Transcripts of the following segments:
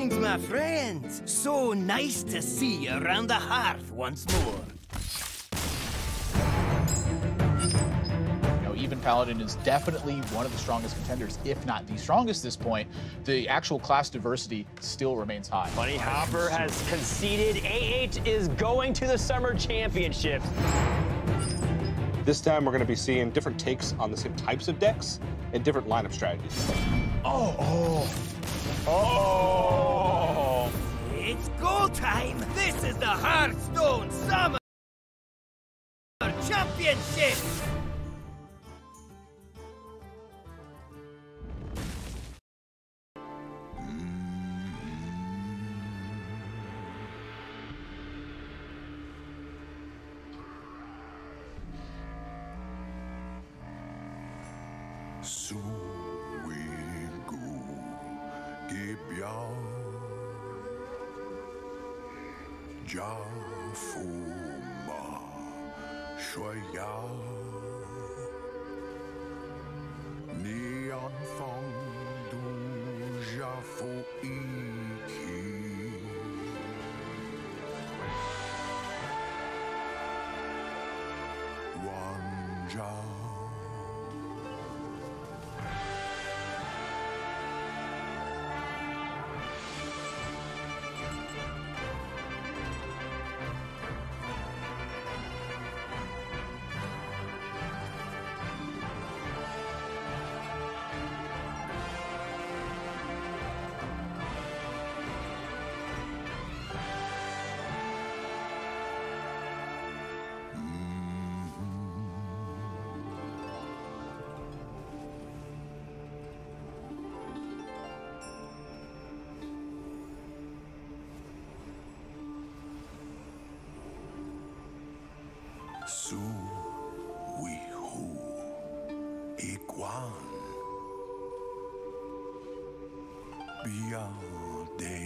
Greetings, my friends. So nice to see you around the hearth once more. Even Paladin is definitely one of the strongest contenders, if not the strongest at this point. The actual class diversity still remains high. Bunny Hopper has conceded. AH is going to the Summer Championships. This time we're going to be seeing different takes on the same types of decks and different lineup strategies. It's go time. This is the Hearthstone Summer Championship. Su wihu iguan biadenga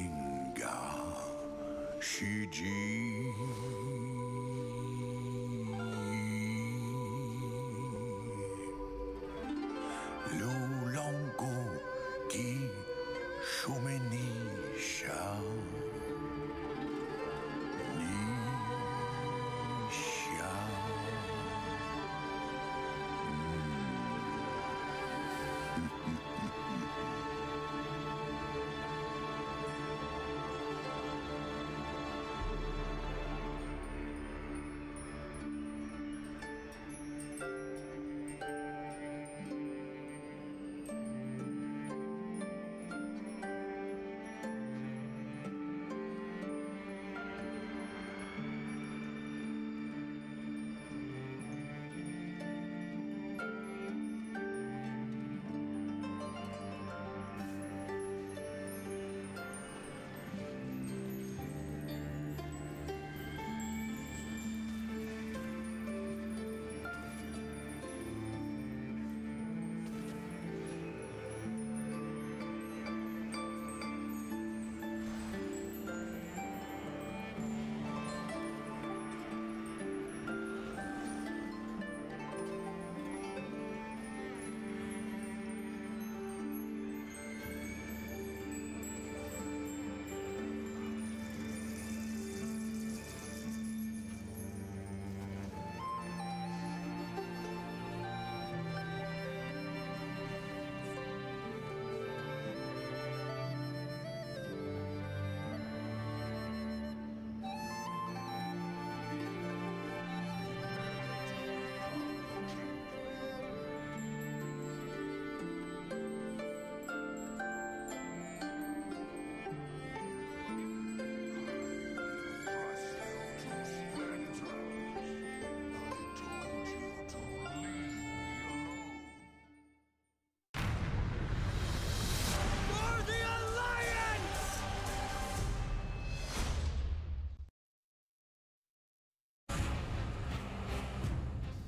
shiji lulongo ki shumenisha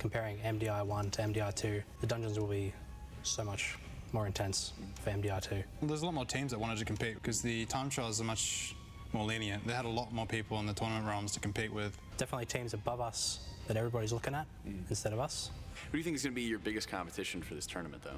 Comparing MDI 1 to MDI 2, the dungeons will be so much more intense for MDI 2. Well, there's a lot more teams that wanted to compete because the time trials are much more lenient. They had a lot more people in the tournament realms to compete with. Definitely teams above us that everybody's looking at instead of us. Who do you think is going to be your biggest competition for this tournament, though?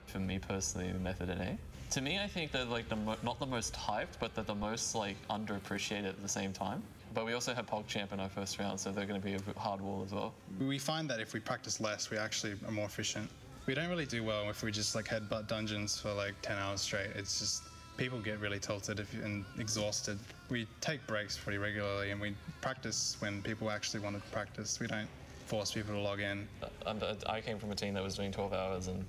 For me personally, Method and A. To me, I think they're like not the most hyped, but they're the most like underappreciated at the same time. But we also have PogChamp in our first round, so they're going to be a hard wall as well. We find that if we practice less, we actually are more efficient. We don't really do well if we just like headbutt dungeons for like 10 hours straight. It's just, people get really tilted and exhausted. We take breaks pretty regularly and we practice when people actually want to practice. We don't force people to log in. I came from a team that was doing 12 hours and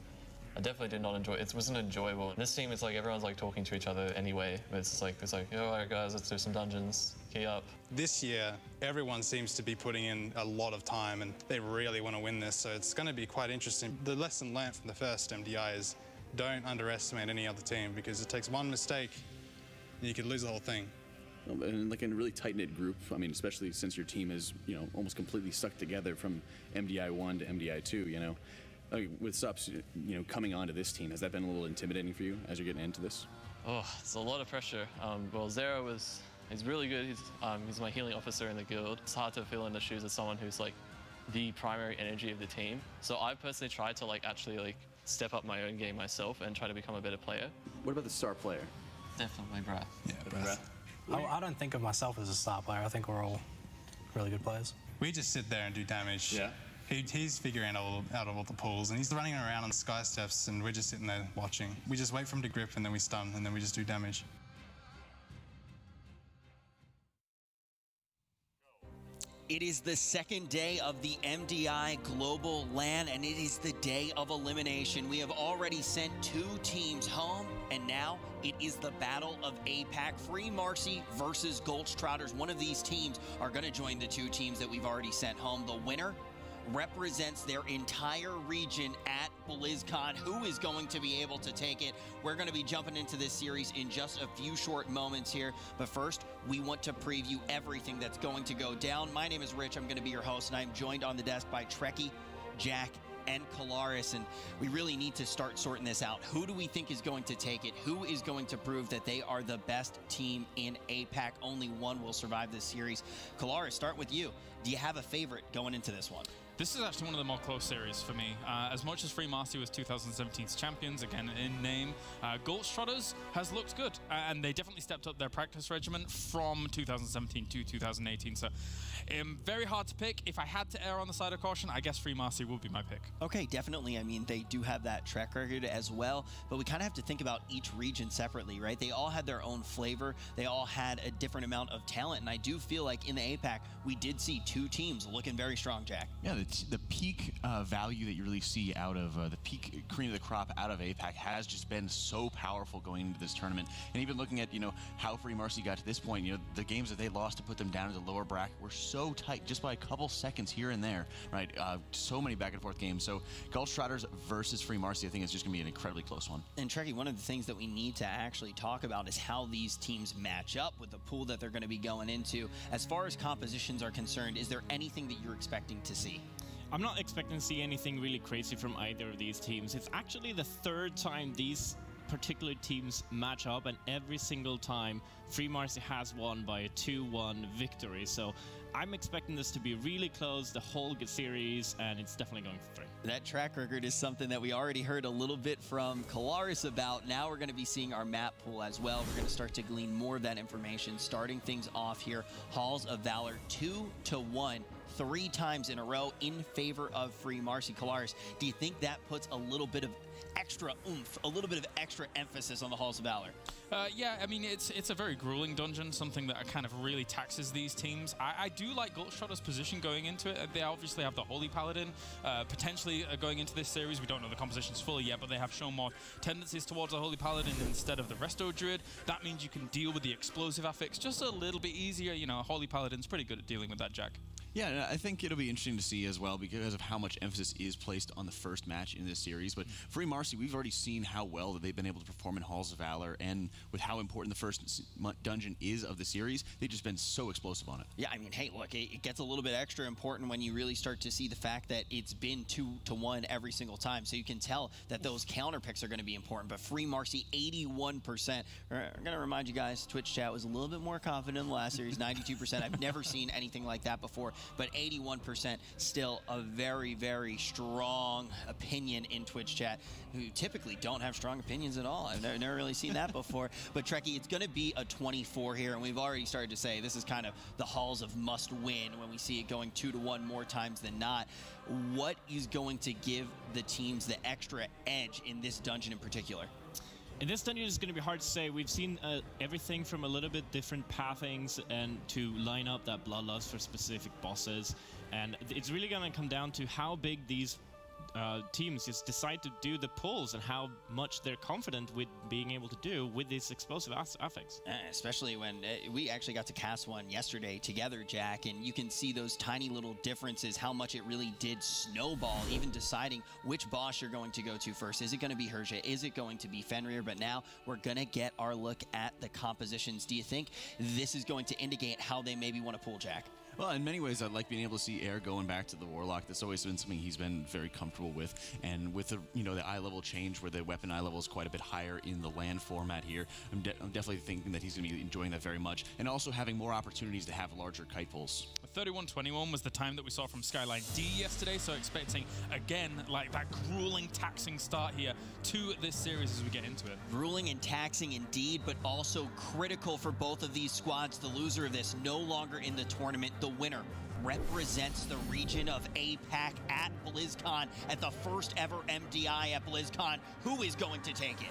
I definitely did not enjoy it. It wasn't enjoyable. This team, it's like everyone's like talking to each other anyway. But it's like, yo, all right guys, let's do some dungeons. Key up. This year, everyone seems to be putting in a lot of time and they really want to win this. So it's going to be quite interesting. The lesson learned from the first MDI is don't underestimate any other team because it takes one mistake and you could lose the whole thing. And like in a really tight-knit group, I mean, especially since your team is, you know, almost completely stuck together from MDI 1 to MDI 2, you know. With Sups, you know, coming onto this team, has that been a little intimidating for you as you're getting into this? Oh, it's a lot of pressure. Well, Zero he's really good. He's my healing officer in the guild. It's hard to fill in the shoes of someone who's like the primary energy of the team. So I personally tried to like actually like step up my own game myself and try to become a better player. What about the star player? Definitely Breath. Yeah, Breath. I don't think of myself as a star player. I think we're all really good players. We just sit there and do damage. Yeah. He's figuring out all the pulls, and he's running around on sky steps, and we're just sitting there watching. We just wait for him to grip, and then we stun, and then we just do damage. It is the second day of the MDI Global LAN, and it is the day of elimination. We have already sent 2 teams home, and now it is the Battle of APAC. Free Marcy versus Gulchtrotters. One of these teams are going to join the 2 teams that we've already sent home. The winner represents their entire region at BlizzCon. Who is going to be able to take it? We're going to be jumping into this series in just a few short moments here. But first, we want to preview everything that's going to go down. My name is Rich. I'm going to be your host, and I'm joined on the desk by Trekkie, Jack, and Kalaris, and we really need to start sorting this out. Who do we think is going to take it? Who is going to prove that they are the best team in APAC? Only one will survive this series. Kalaris, start with you. Do you have a favorite going into this one? This is actually one of the more close series for me. As much as Free Marcy was 2017's champions, again in name, Gulchtrotters has looked good, and they definitely stepped up their practice regimen from 2017 to 2018. So very hard to pick. If I had to err on the side of caution, I guess Free Marcy would be my pick. Okay, definitely. I mean, they do have that track record as well, but we kind of have to think about each region separately, right? They all had their own flavor. They all had a different amount of talent, and I do feel like in the APAC, we did see 2 teams looking very strong, Jack. Yeah, the peak value that you really see out of the peak cream of the crop out of APAC has just been so powerful going into this tournament. And even looking at, you know, how Free Marcy got to this point, you know, the games that they lost to put them down into the lower bracket were so tight, just by a couple seconds here and there, right? So many back and forth games. So Gulchtrotters versus Free Marcy, I think it's just going to be an incredibly close one. And Trekkie, one of the things that we need to actually talk about is how these teams match up with the pool that they're going to be going into. As far as compositions are concerned, is there anything that you're expecting to see? I'm not expecting to see anything really crazy from either of these teams. It's actually the 3rd time these particular teams match up, and every single time Free Marcy has won by a 2-1 victory. So I'm expecting this to be really close the whole series, and it's definitely going for 3. That track record is something that we already heard a little bit from Kalaris about. Now we're going to be seeing our map pool as well. We're going to start to glean more of that information. Starting things off here, Halls of Valor 2-1. 3 times in a row in favor of Free Marcy. Kalaris, do you think that puts a little bit of extra oomph, a little bit of extra emphasis on the Halls of Valor? Yeah, I mean, it's a very grueling dungeon, something that kind of really taxes these teams. I do like Gulchtrotters' position going into it. They obviously have the Holy Paladin, potentially going into this series. We don't know the compositions fully yet, but they have shown more tendencies towards the Holy Paladin instead of the Resto Druid. That means you can deal with the explosive affix just a little bit easier. You know, Holy Paladin's pretty good at dealing with that, Jack. Yeah, I think it'll be interesting to see as well because of how much emphasis is placed on the first match in this series. But Free Marcy, we've already seen how well that they've been able to perform in Halls of Valor, and with how important the first dungeon is of the series, they've just been so explosive on it. Yeah, I mean, hey, look, it gets a little bit extra important when you really start to see the fact that it's been 2-1 every single time. So you can tell that those counter picks are going to be important. But Free Marcy, 81%. I'm going to remind you guys, Twitch chat was a little bit more confident in the last series, 92%. I've never seen anything like that before. but 81% still a very, very strong opinion in Twitch chat, who typically don't have strong opinions at all. I've never really seen that before. But Trekkie, it's going to be a 24 here, and we've already started to say this is kind of the halls of must win when we see it going 2-1 more times than not. What is going to give the teams the extra edge in this dungeon in particular? In this dungeon, it's going to be hard to say. We've seen everything from a little bit different pathings and to line up that bloodlust for specific bosses. And it's really going to come down to how big these teams just decide to do the pulls and how much they're confident with being able to do with these explosive affix. Especially when we actually got to cast one yesterday together, Jack, and you can see those tiny little differences, how much it really did snowball, even deciding which boss you're going to go to first. Is it going to be Herja? Is it going to be Fenrir? But now we're going to get our look at the compositions. Do you think this is going to indicate how they maybe want to pull, Jack? Well, in many ways, I like being able to see Air going back to the Warlock. That's always been something he's been very comfortable with. And with the the eye level change, where the weapon eye level is quite a bit higher in the land format here, I'm definitely thinking that he's going to be enjoying that very much. And also having more opportunities to have larger kite pulls. 31:21 was the time that we saw from Skyline D yesterday, so expecting, again, like that grueling, taxing start here to this series as we get into it. Grueling and taxing indeed, but also critical for both of these squads. The loser of this no longer in the tournament. The winner represents the region of APAC at BlizzCon at the first ever MDI at BlizzCon. Who is going to take it?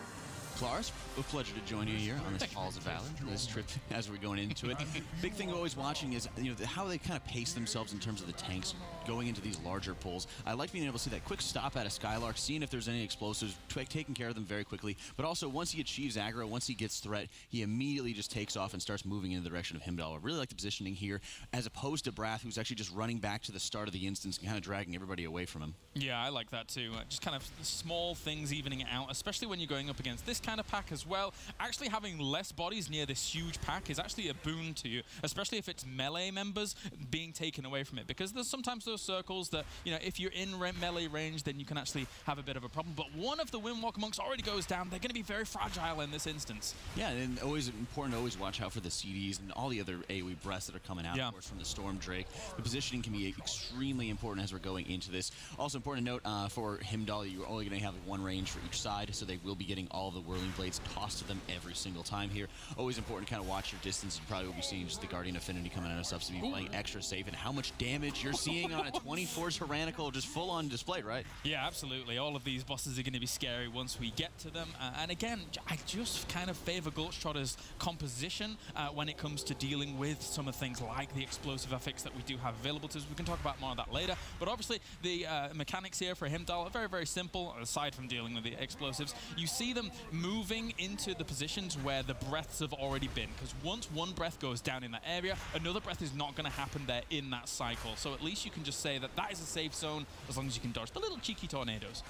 Klaus, a pleasure to join you here on this Halls of Valor, this trip as we're going into it. Big thing we're always watching is how they kind of pace themselves in terms of the tanks going into these larger pulls. I like being able to see that quick stop at a Skylark, seeing if there's any explosives, taking care of them very quickly. But also, once he achieves aggro, once he gets threat, he immediately just takes off and starts moving in the direction of Heimdall. I really like the positioning here, as opposed to Brath, who's actually just running back to the start of the instance and kind of dragging everybody away from him. Yeah, I like that too. Just kind of small things evening it out, especially when you're going up against this kind of pack as well. Actually having less bodies near this huge pack is actually a boon to you, especially if it's melee members being taken away from it, because there's sometimes those circles that, if you're in melee range, then you can actually have a bit of a problem. But one of the Windwalker monks already goes down. They're going to be very fragile in this instance. Yeah, and always important to always watch out for the CDs and all the other AoE breaths that are coming out, of course, from the Storm Drake. The positioning can be extremely important as we're going into this. Also important to note for Heimdall, you're only going to have one range for each side, so they will be getting all the whirling blades tossed to them every single time here. Always important to kind of watch your distance. You probably will be seeing just the Guardian Affinity coming out of stuff, so be playing extra safe, and how much damage you're seeing on a 24 Tyrannical just full on display, right? Yeah, absolutely. All of these bosses are going to be scary once we get to them. And again, I just kind of favor Gulchtrotter's composition when it comes to dealing with some of the things like the explosive affix that we do have available to us. We can talk about more of that later. But obviously, the mechanics here for Heimdall are very, very simple, aside from dealing with the explosives. You see them moving into the positions where the breaths have already been, because once one breath goes down in that area, another breath is not going to happen there in that cycle. So at least you can just say that that is a safe zone as long as you can dodge the little cheeky tornadoes.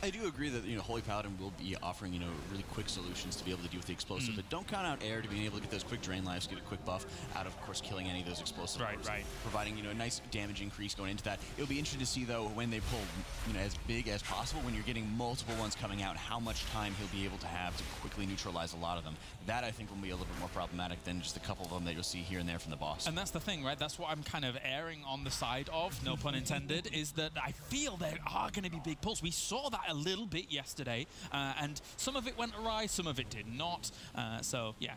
I do agree that Holy Paladin will be offering really quick solutions to be able to deal with the explosive, but don't count out Air to being able to get those quick drain lives, get a quick buff out of course, killing any of those explosives. Right. Providing a nice damage increase going into that. It'll be interesting to see though when they pull as big as possible, when you're getting multiple ones coming out, how much time he'll be able to have to quickly neutralize a lot of them. That I think will be a little bit more problematic than just a couple of them that you'll see here and there from the boss. And that's the thing, right? That's what I'm kind of erring on the side of, no pun intended, is that I feel there are going to be big pulls. We saw that a little bit yesterday, and some of it went awry, some of it did not. So yeah,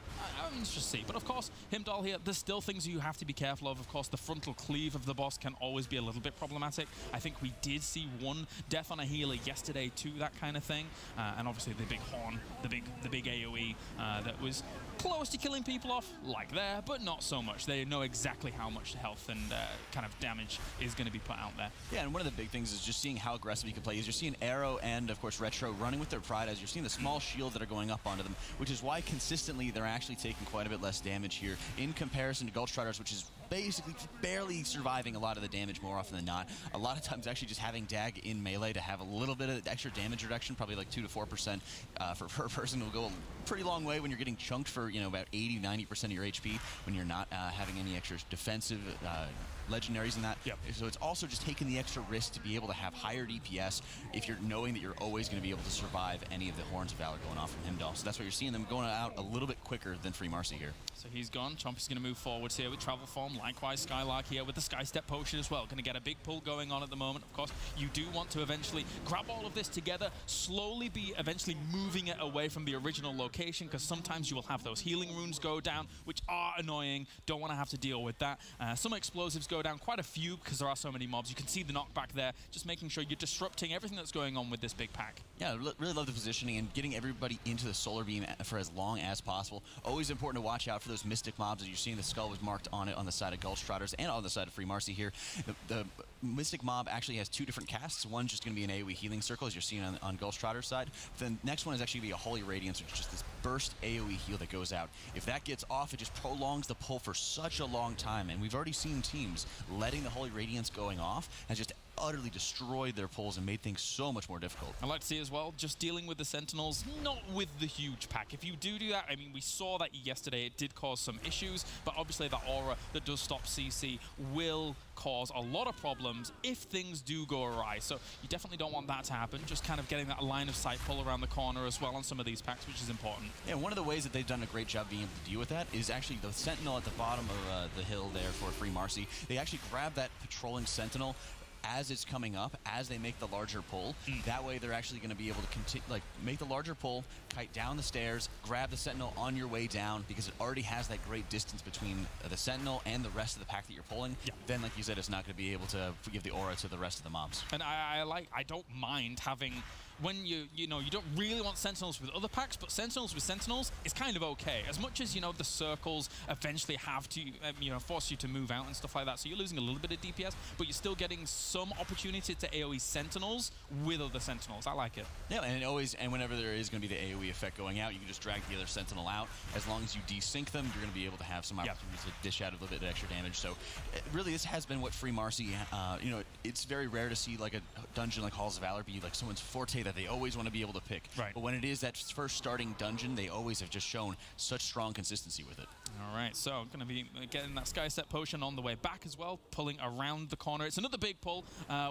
let's just see. But of course, Heimdall here, there's still things you have to be careful of. Of course, the frontal cleave of the boss can always be a little bit problematic. I think we did see one death on a healer yesterday to that kind of thing, and obviously the big horn, the big AoE that was close to killing people off, like there, but not so much. They know exactly how much health and kind of damage is going to be put out there. Yeah, and one of the big things is just seeing how aggressive you can play. Is you're seeing Arrow and, of course, Retro running with their pride as you're seeing the small shields that are going up onto them, which is why consistently they're actually taking quite a bit less damage here in comparison to Gulchtrotters, which is basically barely surviving a lot of the damage more often than not. A lot of times actually just having Dag in melee to have a little bit of extra damage reduction, probably like 2 to 4% per person, will go a pretty long way when you're getting chunked for about 80-90% of your HP when you're not having any extra defensive legendaries in that. Yep. So it's also just taking the extra risk to be able to have higher DPS if you're knowing that you're always going to be able to survive any of the Horns of Valor going off from Heimdall. So that's why you're seeing them going out a little bit quicker than Free Marcy here. So he's gone. Chompy's going to move forwards here with Travel Form. Likewise, Skylark here with the Sky Step Potion as well. Going to get a big pull going on at the moment. Of course, you do want to eventually grab all of this together, slowly be eventually moving it away from the original location, because sometimes you will have those healing runes go down, which are annoying. Don't want to have to deal with that. Some explosives go down, quite a few, because there are so many mobs. You can see the knockback there, just making sure you're disrupting everything that's going on with this big pack. Yeah, I really love the positioning and getting everybody into the Solar Beam for as long as possible. Always important to watch out for those Mystic mobs. As you're seeing, the skull was marked on it on the side of Gulchtrotters and on the side of Free Marcy here. The Mystic mob actually has two different casts. One's just going to be an AoE healing circle, as you're seeing on Gulchtrotter's side. The next one is actually going to be a Holy Radiance, which is just this burst AoE heal that goes out. If that gets off, it just prolongs the pull for such a long time, and we've already seen teams letting the Holy Radiance going off has just utterly destroyed their pulls and made things so much more difficult. I like to see as well, just dealing with the Sentinels, not with the huge pack. If you do that, I mean, we saw that yesterday, it did cause some issues, but obviously that aura that does stop CC will cause a lot of problems if things do go awry. So you definitely don't want that to happen. Just kind of getting that line of sight pull around the corner as well on some of these packs, which is important. Yeah, one of the ways that they've done a great job being able to deal with that is actually the Sentinel at the bottom of the hill there for Free Marcy. They actually grab that patrolling Sentinel as it's coming up, as they make the larger pull. That way they're actually going to be able to make the larger pull, kite down the stairs, grab the Sentinel on your way down, because it already has that great distance between the Sentinel and the rest of the pack that you're pulling. Yeah. Then, like you said, it's not going to be able to give the aura to the rest of the mobs. And I don't mind having, when you don't really want Sentinels with other packs, but Sentinels with Sentinels is kind of okay. As much as, the circles eventually have to, force you to move out and stuff like that. So you're losing a little bit of DPS, but you're still getting some opportunity to AoE Sentinels with other Sentinels. I like it. Yeah, and whenever there is going to be the AoE effect going out, you can just drag the other Sentinel out. As long as you desync them, you're going to be able to have some opportunities to dish out a little bit of extra damage. So really, this has been what Free Marcy, it's very rare to see like a dungeon like Halls of Valor be like someone's forte that they always want to be able to pick. Right. But when it is that first starting dungeon, they always have just shown such strong consistency with it. All right, so I'm going to be getting that Sky Step Potion on the way back as well, pulling around the corner. It's another big pull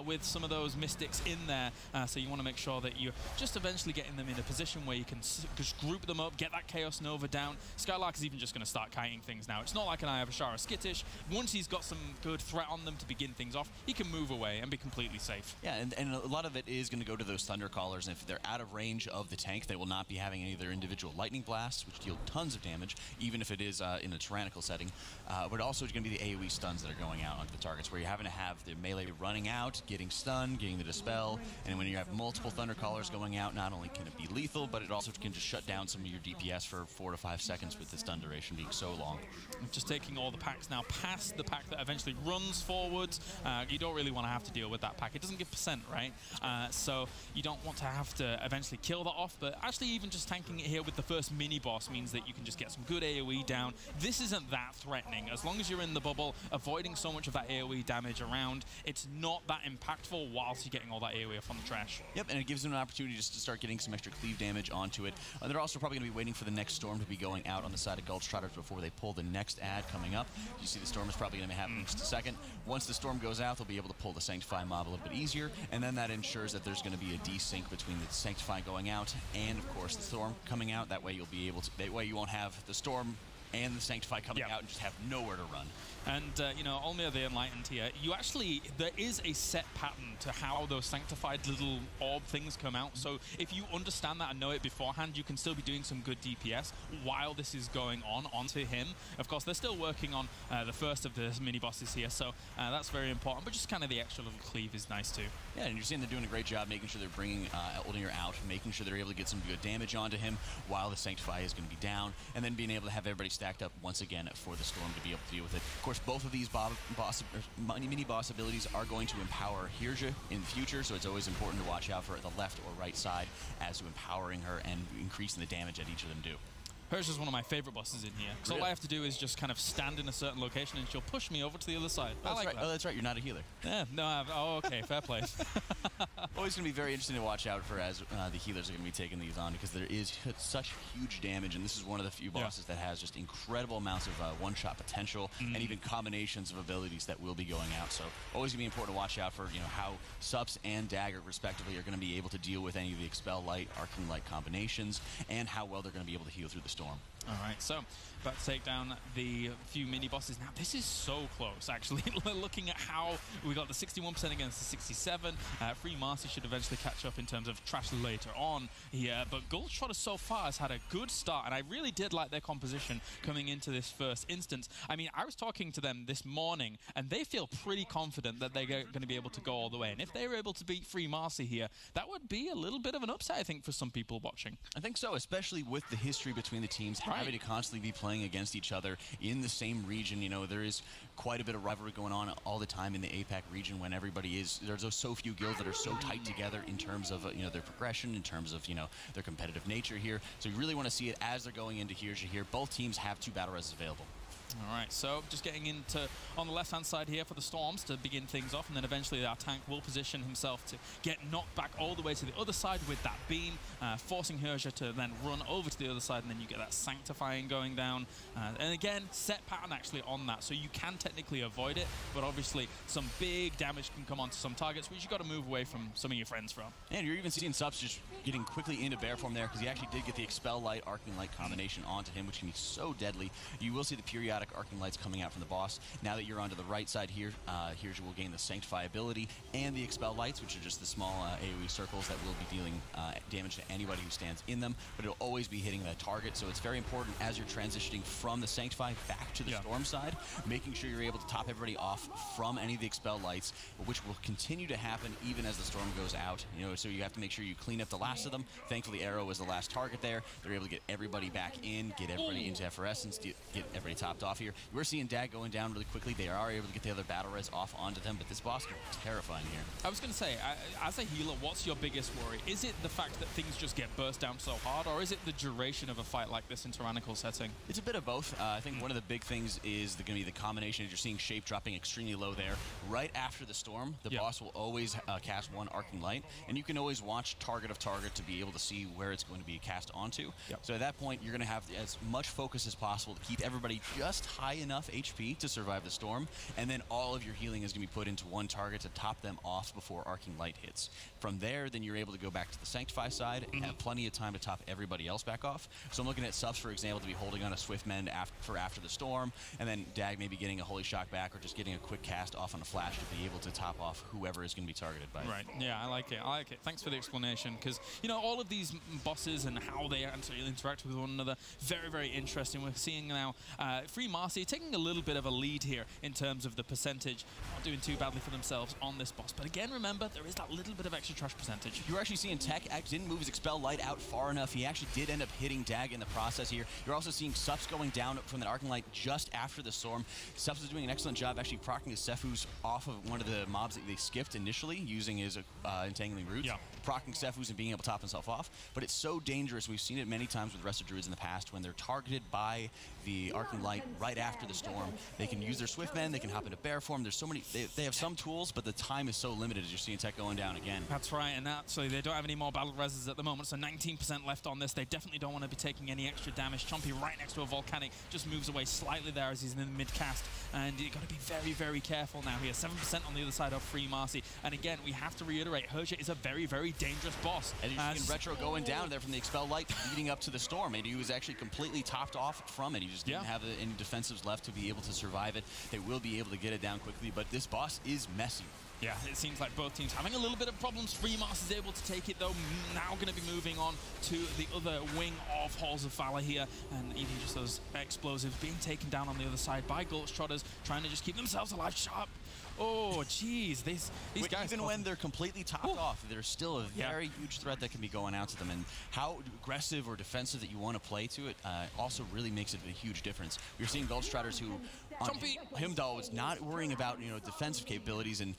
with some of those Mystics in there, so you want to make sure that you're just eventually getting them in a position where you can just group them up, get that Chaos Nova down. Skylark is even just going to start kiting things now. It's not like an Eye of Ashara Skittish. Once he's got some good threat on them to begin things off, he can move away and be completely safe. Yeah, and a lot of it is going to go to those Thunder Callers, and if they're out of range of the tank, they will not be having any of their individual Lightning Blasts, which deal tons of damage, even if it is in a tyrannical setting. But also it's going to be the AoE stuns that are going out onto the targets, where you're having to have the melee running out, getting stunned, getting the Dispel, and when you have multiple Thunder Callers going out, not only can it be lethal, but it also can just shut down some of your DPS for 4 to 5 seconds with the stun duration being so long. Just taking all the packs now past the pack that eventually runs forwards. You don't really want to have to deal with that pack. It doesn't give percent, right? So you don't want to have to eventually kill that off, but actually even just tanking it here with the first mini-boss means that you can just get some good AoE down. This isn't that threatening. As long as you're in the bubble, avoiding so much of that AoE damage around, it's not that impactful whilst you're getting all that AoE off on the trash. Yep, and it gives them an opportunity just to start getting some extra cleave damage onto it. They're also probably going to be waiting for the next storm to be going out on the side of Gulchtrotters before they pull the next ad coming up. You see the storm is probably going to happen in just a second. Once the storm goes out, they'll be able to pull the Sanctify mob a little bit easier, and then that ensures that there's going to be a desync between the Sanctify going out and, of course, the storm coming out. That way you'll be able to, that way you won't have the storm and the Sanctify coming out and just have nowhere to run. And, Olmir the Enlightened here, there is a set pattern to how those sanctified little orb things come out. So if you understand that and know it beforehand, you can still be doing some good DPS while this is going on onto him. Of course, they're still working on the first of the mini-bosses here, so that's very important. But just kind of the extra little cleave is nice too. Yeah, and you're seeing they're doing a great job making sure they're bringing Olmir out, making sure they're able to get some good damage onto him while the Sanctify is going to be down, and then being able to have everybody stacked up once again for the storm to be able to deal with it. Of course, both of these mini-boss abilities are going to empower Hirja in the future, so it's always important to watch out for the left or right side as to empowering her and increasing the damage that each of them do. Hers is one of my favorite bosses in here. So all I have to do is just kind of stand in a certain location and she'll push me over to the other side. I like that. Oh, that's right. You're not a healer. Yeah, no, oh, okay, fair play. Always going to be very interesting to watch out for as the healers are going to be taking these on, because there is such huge damage, and this is one of the few bosses that has just incredible amounts of one-shot potential and even combinations of abilities that will be going out. So always going to be important to watch out for how Sups and Dagger, respectively, are going to be able to deal with any of the Expel Light, Arcane Light combinations, and how well they're going to be able to heal through the storm. All right, so about to take down the few mini bosses. Now, this is so close, actually. Looking at how we got the 61% against the 67. Free Marcy should eventually catch up in terms of trash later on here. But Goldtrotter so far has had a good start, and I really did like their composition coming into this first instance. I mean, I was talking to them this morning, and they feel pretty confident that they're going to be able to go all the way. And if they were able to beat Free Marcy here, that would be a little bit of an upset, I think, for some people watching. I think so, especially with the history between the teams, having to constantly be playing against each other in the same region. You know, there is quite a bit of rivalry going on all the time in the APAC region when everybody is, there's so few guilds that are so tight together in terms of, their progression, in terms of, their competitive nature here. So you really want to see it as they're going into here. Both teams have 2 battle reses available. All right, so just getting into on the left-hand side here for the Storms to begin things off, and then eventually our tank will position himself to get knocked back all the way to the other side with that beam, forcing Herja to then run over to the other side, and then you get that Sanctifying going down. And again, set pattern actually on that, so you can technically avoid it, but obviously some big damage can come onto some targets, which you've got to move away from some of your friends from. And you're even seeing Sups just getting quickly into bear form there, because he actually did get the Expel Light, Arcane Light combination onto him, which can be so deadly. You will see the periodic Arcane Lights coming out from the boss. Now that you're onto the right side here, Herja will gain the Sanctify ability and the Expel Lights, which are just the small AoE circles that will be dealing damage to anybody who stands in them, but it'll always be hitting that target. So it's very important as you're transitioning from the Sanctify back to the Storm side, making sure you're able to top everybody off from any of the Expel Lights, which will continue to happen even as the Storm goes out. So you have to make sure you clean up the last of them. Thankfully, Arrow was the last target there. They're able to get everybody back in, get everybody into Effervescence, get everybody topped off here. We're seeing Dag going down really quickly. They are able to get the other battle res off onto them, but this boss can be terrifying here. I was going to say, as a healer, what's your biggest worry? Is it the fact that things just get burst down so hard, or is it the duration of a fight like this in Tyrannical setting? It's a bit of both. I think one of the big things is going to be the combination. As you're seeing shape dropping extremely low there. Right after the storm, the boss will always cast 1 Arcane Light, and you can always watch target of target to be able to see where it's going to be cast onto. So at that point, you're going to have as much focus as possible to keep everybody just high enough HP to survive the storm, and then all of your healing is going to be put into 1 target to top them off before Arcane Light hits. From there, then you're able to go back to the Sanctify side and have plenty of time to top everybody else back off. So I'm looking at Sups, for example, to be holding on a Swift Mend after the storm, and then Dag maybe getting a Holy Shock back or just getting a quick cast off on a flash to be able to top off whoever is going to be targeted by it. Right, yeah, I like it. Thanks for the explanation, because, all of these bosses and how they interact with one another, very, very interesting. We're seeing now Free Marcy taking a little bit of a lead here in terms of the percentage, not doing too badly for themselves on this boss. But again, remember, there is that little bit of extra trash percentage. You're actually seeing Tech didn't move his Expel Light out far enough. He actually did end up hitting Dag in the process here. You're also seeing Sups going down from the Arcane Light just after the storm. Sups is doing an excellent job actually proccing his Sephuz off of one of the mobs that they skipped initially using his Entangling Roots. Proccing Sephuz and being able to top himself off. But it's so dangerous. We've seen it many times with Resto Druids in the past when they're targeted by the Arcane Light right after the storm. They can use their Swift Men, they can hop into bear form. There's so many, they have some tools, but the time is so limited as you're seeing Tech going down again. That's right, and actually they don't have any more battle reses at the moment, so 19% left on this. They definitely don't want to be taking any extra damage. Chompy right next to a Volcanic just moves away slightly there as he's in the mid-cast, and you've got to be very, very careful now here. 7% on the other side of Free Marcy, and again, we have to reiterate, Herja is a very, very dangerous boss. And you're seeing Retro going down there from the Expel Light leading up to the storm, and he was actually completely topped off from it. He just didn't have any defensives left to be able to survive it. They will be able to get it down quickly, but this boss is messy. Yeah, it seems like both teams having a little bit of problems. Free Marcy is able to take it, though. Now going to be moving on to the other wing of Halls of Valor here. And even just those explosives being taken down on the other side by Gulch Trotters, trying to just keep themselves alive sharp. Oh, jeez, these guys... Even when they're completely topped off, there's still a very huge threat that can be going out to them. And how aggressive or defensive that you want to play to it also really makes it a huge difference. We're seeing Gulch Trotters who on Heimdall was not worrying about, defensive capabilities, and,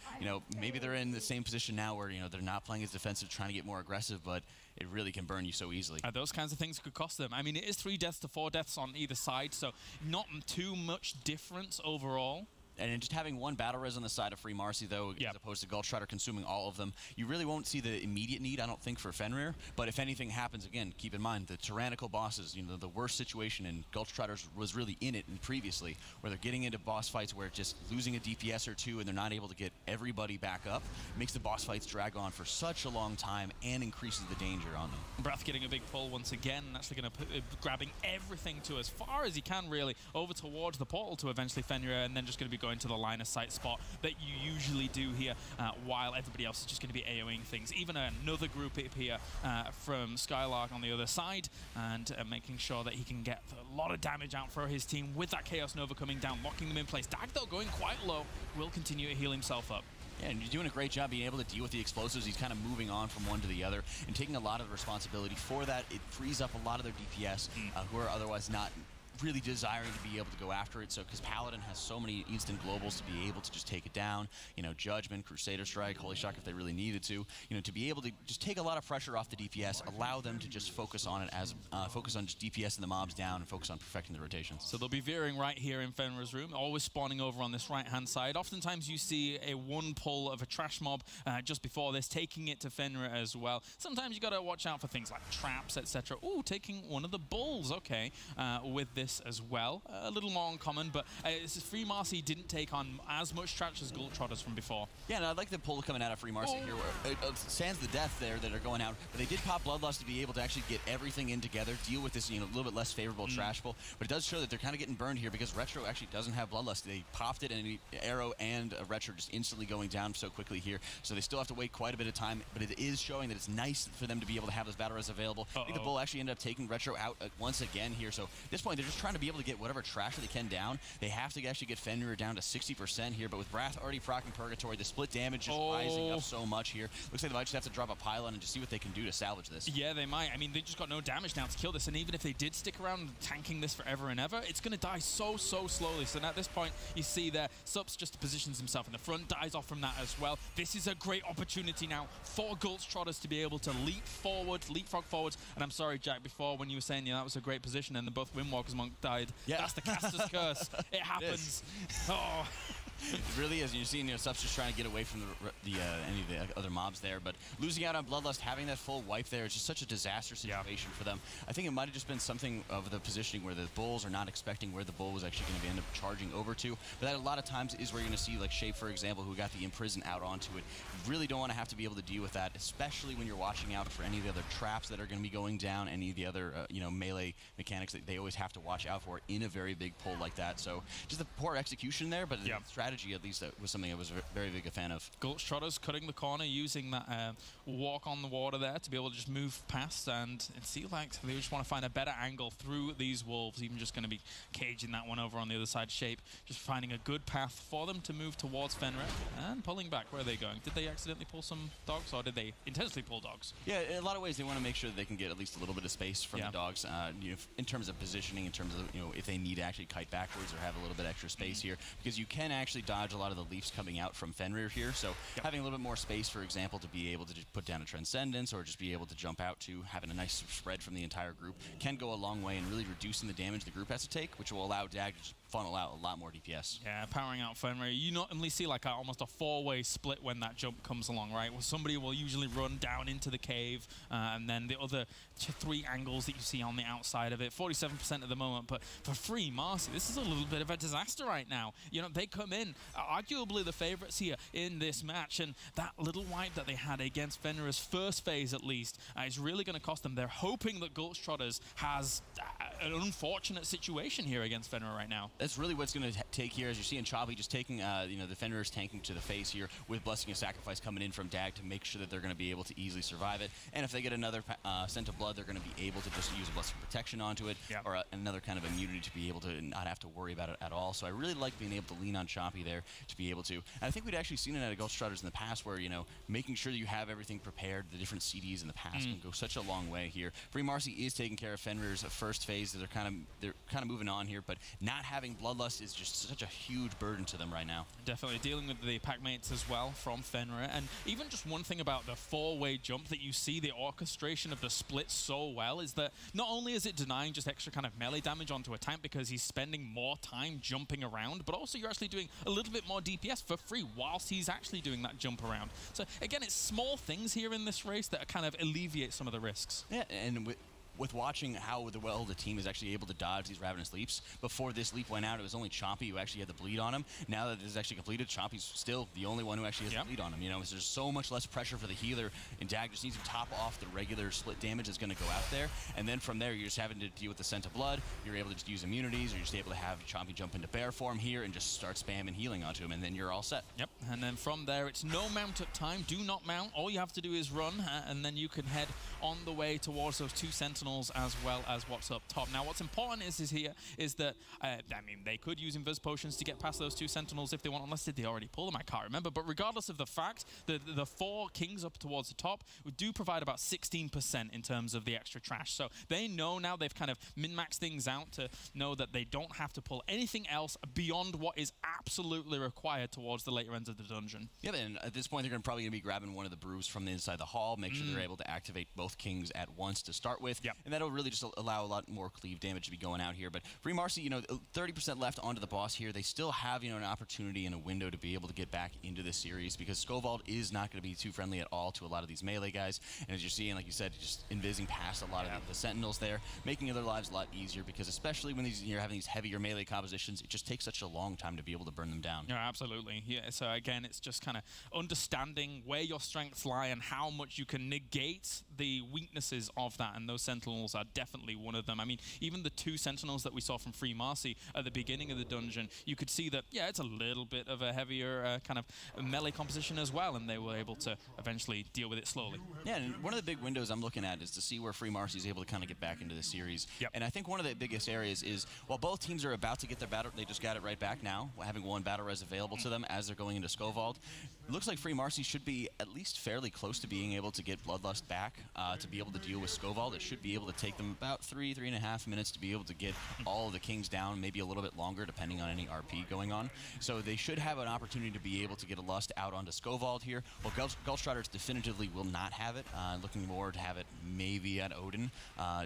maybe they're in the same position now where, they're not playing as defensive, trying to get more aggressive, but it really can burn you so easily. Those kinds of things could cost them. I mean, it is 3 deaths to 4 deaths on either side, so not too much difference overall. And just having one battle res on the side of Free Marcy, though, as opposed to Gulch Trotter consuming all of them, you really won't see the immediate need, I don't think, for Fenrir. But if anything happens, again, keep in mind, the tyrannical bosses, the worst situation, and Gulch Trotters was really in it previously, where they're getting into boss fights where just losing a DPS or 2 and they're not able to get everybody back up, makes the boss fights drag on for such a long time and increases the danger on them. Breath getting a big pull once again, and actually going to grabbing everything to as far as he can, really, over towards the portal to eventually Fenrir, and then just going to be going to the line of sight spot that you usually do here, while everybody else is just going to be AoEing things. Even another group up here from Skylark on the other side, and making sure that he can get a lot of damage out for his team with that Chaos Nova coming down, locking them in place. Dag, though, going quite low, will continue to heal himself up. Yeah, and you're doing a great job being able to deal with the explosives. He's kind of moving on from one to the other and taking a lot of the responsibility for that. It frees up a lot of their DPS who are otherwise not really desiring to be able to go after it. So because Paladin has so many instant globals to be able to just take it down, Judgment, Crusader Strike, Holy Shock if they really needed to, to be able to just take a lot of pressure off the DPS, allow them to just focus on it as focus on just DPS and the mobs down and focus on perfecting the rotations. So they'll be veering right here in Fenrir's room, always spawning over on this right hand side. Oftentimes you see a one pull of a trash mob just before this, taking it to Fenrir as well. Sometimes you got to watch out for things like traps, etc. Ooh, taking one of the bulls, okay, with this as well. A little more uncommon, but Free Marcy didn't take on as much trash as Gulch Trotters from before. Yeah, and I like the pull coming out of Free Marcy here, where sans the death there that are going out, but they did pop Bloodlust to be able to actually get everything in together, deal with this, little bit less favorable trash pull, but it does show that they're kind of getting burned here because Retro actually doesn't have Bloodlust. They popped it, and Arrow and Retro just instantly going down so quickly here, so they still have to wait quite a bit of time, but it is showing that it's nice for them to be able to have those battle res available. I think the Bull actually ended up taking Retro out once again here, so at this point they're just trying to be able to get whatever trash they can down. They have to actually get Fenrir down to 60% here, but with Wrath already procking Purgatory, the split damage just rising up so much here. Looks like they might just have to drop a pylon and just see what they can do to salvage this. Yeah, they might. I mean, they just got no damage now to kill this, and even if they did stick around tanking this forever and ever, it's going to die so slowly. So now at this point, you see there, Sups just positions himself in the front, dies off from that as well. This is a great opportunity now for Gulch Trotters to be able to leapfrog forwards. And I'm sorry, Jack, before when you were saying that was a great position and then both Windwalker's Monk died. Yeah. That's the caster's curse. It happens. Oh. It really is. You're seeing Sups just trying to get away from any of the other mobs there, but losing out on Bloodlust, having that full wipe there, is just such a disaster situation for them. I think it might have just been something of the positioning where the Bulls are not expecting where the Bull was actually going to end up charging over to, but that a lot of times is where you're going to see like Shape, for example, who got the Imprison out onto it. You really don't want to have to be able to deal with that, especially when you're watching out for any of the other traps that are going to be going down, any of the other melee mechanics that they always have to watch out for in a very big pull like that. So just the poor execution there, but the strategy at least was something I was very big a fan of. Gulch Trotters cutting the corner, using that walk on the water there to be able to just move past, and it seems like they just want to find a better angle through these wolves. Even just going to be caging that one over on the other side. Shape just finding a good path for them to move towards Fenrir and pulling back. Where are they going? Did they accidentally pull some dogs, or did they intentionally pull dogs? Yeah, in a lot of ways they want to make sure that they can get at least a little bit of space from the dogs, in terms of positioning, in terms of if they need to actually kite backwards or have a little bit extra space here, because you can actually dodge a lot of the leaps coming out from Fenrir here, so having a little bit more space, for example, to be able to just put down a Transcendence or just be able to jump out to, having a nice spread from the entire group can go a long way in really reducing the damage the group has to take, which will allow Dag to just funnel out a lot more DPS. Yeah, powering out Fenrir. You normally see like almost a four-way split when that jump comes along, right? Well, somebody will usually run down into the cave, and then the other three angles that you see on the outside of it. 47% at the moment, but for Free Marcy, this is a little bit of a disaster right now. They come in, arguably the favorites here in this match, and that little wipe that they had against Fenrir's first phase at least is really going to cost them. They're hoping that Gulch Trotters has an unfortunate situation here against Fenrir right now. That's really what's going to take here, as you're seeing Choppy just taking, the Fenrir's tanking to the face here with Blessing of Sacrifice coming in from Dag to make sure that they're going to be able to easily survive it. And if they get another Scent of Blood, they're going to be able to just use a Blessing of Protection onto it, or another kind of immunity to be able to not have to worry about it at all. So I really like being able to lean on Choppy choppy there to be able to. And I think we'd actually seen it at Gulch Trotters in the past where, you know, making sure that you have everything prepared, the different CDs in the past can go such a long way here. Free Marcy is taking care of Fenrir's first phase. They're kind of moving on here, but not having Bloodlust is just such a huge burden to them right now. Definitely dealing with the pack mates as well from Fenrir. And even just one thing about the 4-way jump that you see the orchestration of the split so well is that not only is it denying just extra kind of melee damage onto a tank because he's spending more time jumping around, but also you're actually doing a little bit more DPS for free whilst he's actually doing that jump around. So again, it's small things here in this race that kind of alleviate some of the risks. Yeah, and with watching how well the team is actually able to dodge these Ravenous Leaps. Before this leap went out, it was only Chompy who actually had the bleed on him. Now that it is actually completed, Chompy's still the only one who actually has the bleed on him. You know, there's so much less pressure for the healer, and Dag just needs to top off the regular split damage that's going to go out there. And then from there, you're just having to deal with the Scent of Blood. You're able to just use immunities, or you're just able to have Chompy jump into bear form here and just start spamming healing onto him, and then you're all set. Yep, and then from there, it's no mount up time. Do not mount. All you have to do is run, and then you can head on the way towards those 2 Sentinels as well as what's up top. Now, what's important is that, I mean, they could use Invis Potions to get past those 2 Sentinels if they want, unless did they already pull them? I can't remember. But regardless of the fact, the 4 Kings up towards the top do provide about 16% in terms of the extra trash. So they know now, they've kind of min-maxed things out to know that they don't have to pull anything else beyond what is absolutely required towards the later ends of the dungeon. Yeah, and at this point, they're probably going to be grabbing one of the brews from the inside the hall, make sure they're able to activate both Kings at once to start with. Yep. And that'll really just allow a lot more cleave damage to be going out here. But Free Marcy, you know, 30% left onto the boss here. They still have, you know, an opportunity and a window to be able to get back into this series because Skovald is not going to be too friendly at all to a lot of these melee guys. And as you're seeing, like you said, just invising past a lot of the Sentinels there, making their lives a lot easier because especially when you're having these heavier melee compositions, it just takes such a long time to be able to burn them down. Yeah, absolutely. Yeah, so again, it's just kind of understanding where your strengths lie and how much you can negate the weaknesses of that, and those Sentinels are definitely one of them. I mean, even the 2 Sentinels that we saw from Free Marcy at the beginning of the dungeon, you could see that, yeah, it's a little bit of a heavier kind of melee composition as well, and they were able to eventually deal with it slowly. Yeah, and one of the big windows I'm looking at is to see where Free Marcy is able to kind of get back into the series. Yep. And I think one of the biggest areas is, while both teams are about to get their battle, they just got it right back now, having 1 battle res available to them as they're going into Skovald. It looks like Free Marcy should be at least fairly close to being able to get Bloodlust back to be able to deal with Skovald. It should be able to take them about 3.5 minutes to be able to get all of the Kings down, maybe a little bit longer depending on any RP going on. So they should have an opportunity to be able to get a Lust out onto Skovald here. Well, Gulch Trotters definitively will not have it. Looking more to have it maybe at Odin,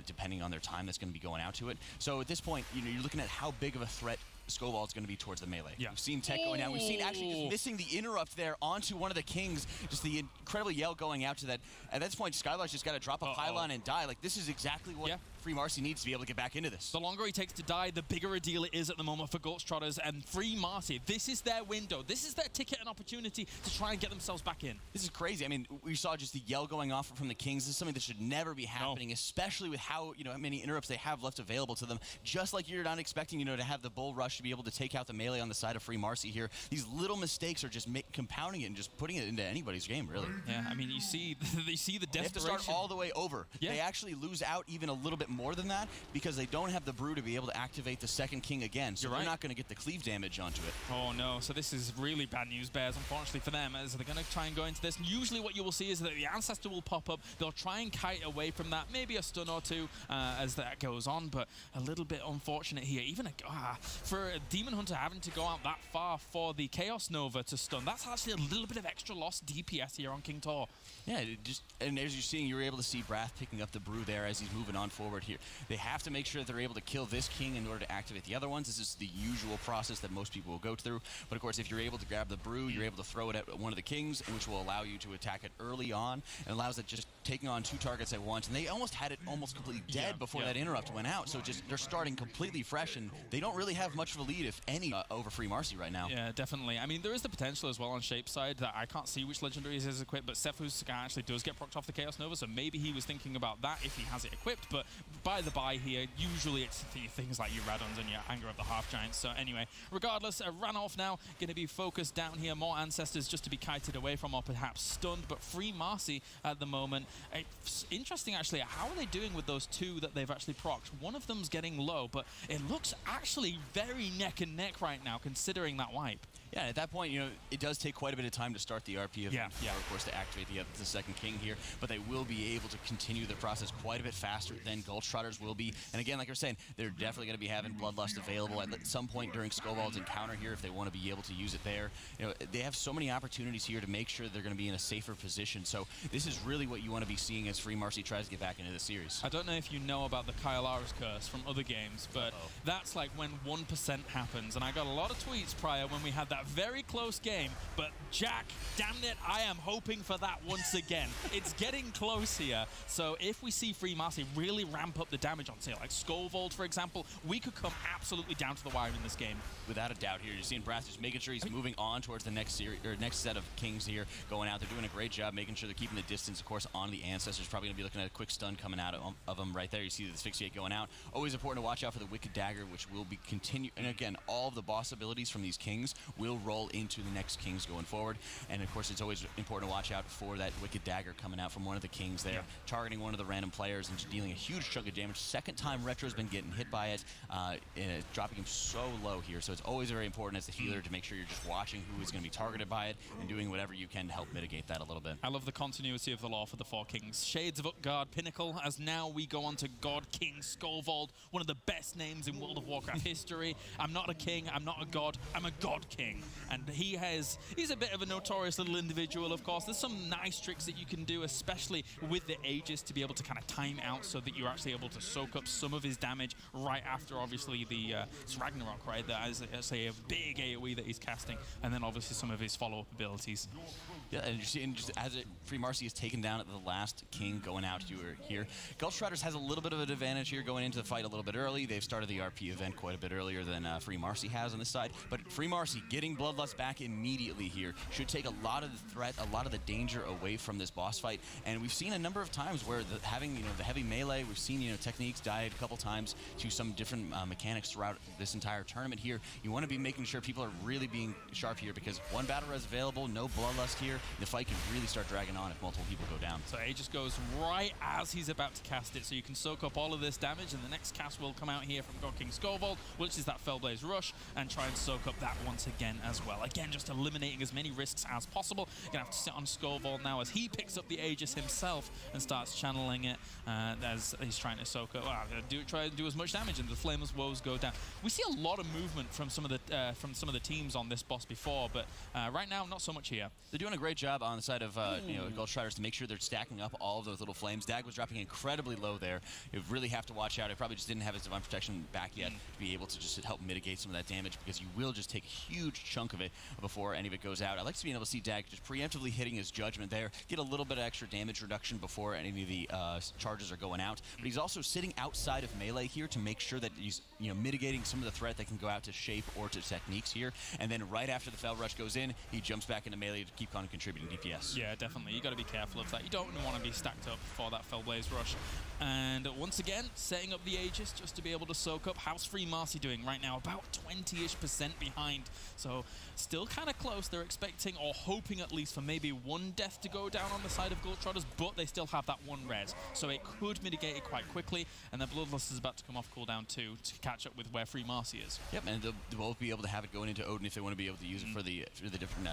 depending on their time that's going to be going out to it. So at this point, you know, you're looking at how big of a threat Skovald's going to be towards the melee. Yeah. We've seen tech going down. We've seen actually just missing the interrupt there onto one of the Kings. Just the incredible yell going out to that. At this point, Skylar's just got to drop a pylon and die. Like, this is exactly what Free Marcy needs to be able to get back into this. The longer he takes to die, the bigger a deal it is at the moment for Gulch Trotters and Free Marcy. This is their window. This is their ticket and opportunity to try and get themselves back in. This is crazy. I mean, we saw just the yell going off from the Kings. This is something that should never be happening, especially with how, you know, how many interrupts they have left available to them. Just like you're not expecting, you know, to have the Bull Rush to be able to take out the melee on the side of Free Marcy here. These little mistakes are just compounding it and just putting it into anybody's game, really. Yeah, I mean, you see the desperation. They have to start all the way over. Yeah. They actually lose out even a little bit more than that because they don't have the brew to be able to activate the second King again. So they're not going to get the cleave damage onto it. Oh, no. So this is really bad news, Bears, unfortunately for them, as they're going to try and go into this. And usually what you will see is that the Ancestor will pop up. They'll try and kite away from that, maybe a stun or two as that goes on, but a little bit unfortunate here. Even for a Demon Hunter having to go out that far for the Chaos Nova to stun, that's actually a little bit of extra lost DPS here on King Tor. Yeah, and as you're seeing, you're able to see Brath picking up the brew there as he's moving on forward here. They have to make sure that they're able to kill this King in order to activate the other ones. This is the usual process that most people will go through. But of course, if you're able to grab the brew, you're able to throw it at one of the Kings, which will allow you to attack it early on and allows it just taking on 2 targets at once. And they almost had it almost completely dead before that interrupt went out. So just they're starting completely fresh, and they don't really have much of a lead, if any, over Free Marcy right now. Yeah, definitely. I mean, there is the potential as well on Shape's side that I can't see which legendaries is equipped, but Sephu's actually does get procced off the Chaos Nova, so maybe he was thinking about that if he has it equipped. But by the by here, usually it's things like your Radons and your Anger of the Half Giants. So anyway, regardless, Ranulf now going to be focused down here. More Ancestors just to be kited away from or perhaps stunned, but Free Marcy at the moment. It's interesting actually, how are they doing with those 2 that they've actually procced? One of them's getting low, but it looks actually very neck and neck right now considering that wipe. Yeah, at that point, it does take quite a bit of time to start the RP event, of course, to activate the second king here, but they will be able to continue the process quite a bit faster than Gulch Trotters will be. And again, like I was saying, they're definitely going to be having Bloodlust available at some point during Skovald's encounter here if they want to be able to use it there. They have so many opportunities here to make sure they're going to be in a safer position. So this is really what you want to be seeing as Free Marcy tries to get back into the series. I don't know if you know about the Kyalaris curse from other games, but that's like when 1% happens. And I got a lot of tweets prior when we had that very close game, but Jack, damn it, I am hoping for that once again. It's getting close here. So if we see Free Marcy really ramp up the damage on, say, like Skovald, for example, we could come absolutely down to the wire in this game. Without a doubt here. You're seeing Brass just making sure he's moving on towards the next series, or next set of kings here going out. They're doing a great job making sure they're keeping the distance, of course, on the Ancestors. Probably going to be looking at a quick stun coming out of them right there. You see the Asphyxiate going out. Always important to watch out for the Wicked Dagger, which will be continue. And again, all of the boss abilities from these kings will roll into the next kings going forward. And of course, it's always important to watch out for that Wicked Dagger coming out from one of the kings there, targeting one of the random players and just dealing a huge chunk of damage. Second time Retro's been getting hit by it, dropping him so low here. So it's always very important as a healer to make sure you're just watching who is going to be targeted by it and doing whatever you can to help mitigate that a little bit. I love the continuity of the lore for the four kings. Shades of Utgard Pinnacle, as now we go on to God King Skovald, one of the best names in World of Warcraft history. I'm not a king, I'm not a god, I'm a god king. And he's a bit of a notorious little individual, of course. There's some nice tricks that you can do, especially with the Aegis, to be able to kind of time out so that you're actually able to soak up some of his damage right after, obviously, the Ragnarok, right? That is, say, a big AoE that he's casting, and then obviously some of his follow-up abilities. Yeah, and you're seeing just as Free Marcy is taken down at the last king going out here. Gulch Trotters has a little bit of an advantage here going into the fight a little bit early. They've started the RP event quite a bit earlier than Free Marcy has on this side. But Free Marcy getting Bloodlust back immediately here should take a lot of the threat, a lot of the danger away from this boss fight. And we've seen a number of times where having the heavy melee, we've seen techniques died a couple times to some different mechanics throughout this entire tournament here. You want to be making sure people are really being sharp here, because one battle res available, no Bloodlust here, the fight can really start dragging on if multiple people go down. So Aegis goes right as he's about to cast it, so you can soak up all of this damage, and the next cast will come out here from God King Skovald, which is that Fellblaze Rush, and try and soak up that once again as well. Again, just eliminating as many risks as possible. You're going to have to sit on Skovald now as he picks up the Aegis himself and starts channeling it as he's trying to soak up. Try to do as much damage, and the Flameless Woes go down. We see a lot of movement from some of the teams on this boss before, but right now, not so much here. They're doing a great job on the side of Gulch Trotters to make sure they're stacking up all of those little flames. Dag was dropping incredibly low there. You really have to watch out. It probably just didn't have his divine protection back yet to be able to just help mitigate some of that damage, because you will just take a huge chunk of it before any of it goes out. I like to be able to see Dag just preemptively hitting his judgment there, get a little bit of extra damage reduction before any of the charges are going out. But he's also sitting outside of melee here to make sure that he's mitigating some of the threat that can go out to shape or to techniques here. And then right after the Fell Rush goes in, he jumps back into melee to keep on contributing DPS. Yeah, definitely. You got to be careful of that. You don't want to be stacked up for that Fellblaze Rush. And once again, setting up the Aegis just to be able to soak up. How's Free Marcy doing right now? About 20-ish% behind. So still kind of close. They're expecting, or hoping at least, for maybe one death to go down on the side of Gulch Trotters, but they still have that one res. So it could mitigate it quite quickly. And then Bloodlust is about to come off cooldown too to catch up with where Free Marcy is. Yep, and they'll both be able to have it going into Odin if they want to be able to use it for the different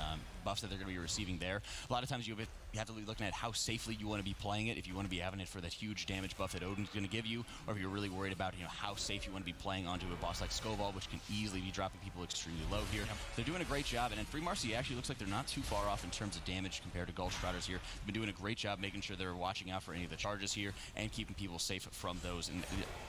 buffs that they're going to be receiving there. A lot of times you have to be looking at how safely you want to be playing it. If you want to be having it for that huge damage buff that Odin's going to give you, or if you're really worried about how safe you want to be playing onto a boss like Skovald, which can easily be dropping people extremely low here. Yep. They're doing a great job, and then Free Marcy actually looks like they're not too far off in terms of damage compared to Gulch Trotters here. They've been doing a great job making sure they're watching out for any of the charges here and keeping people safe from those. And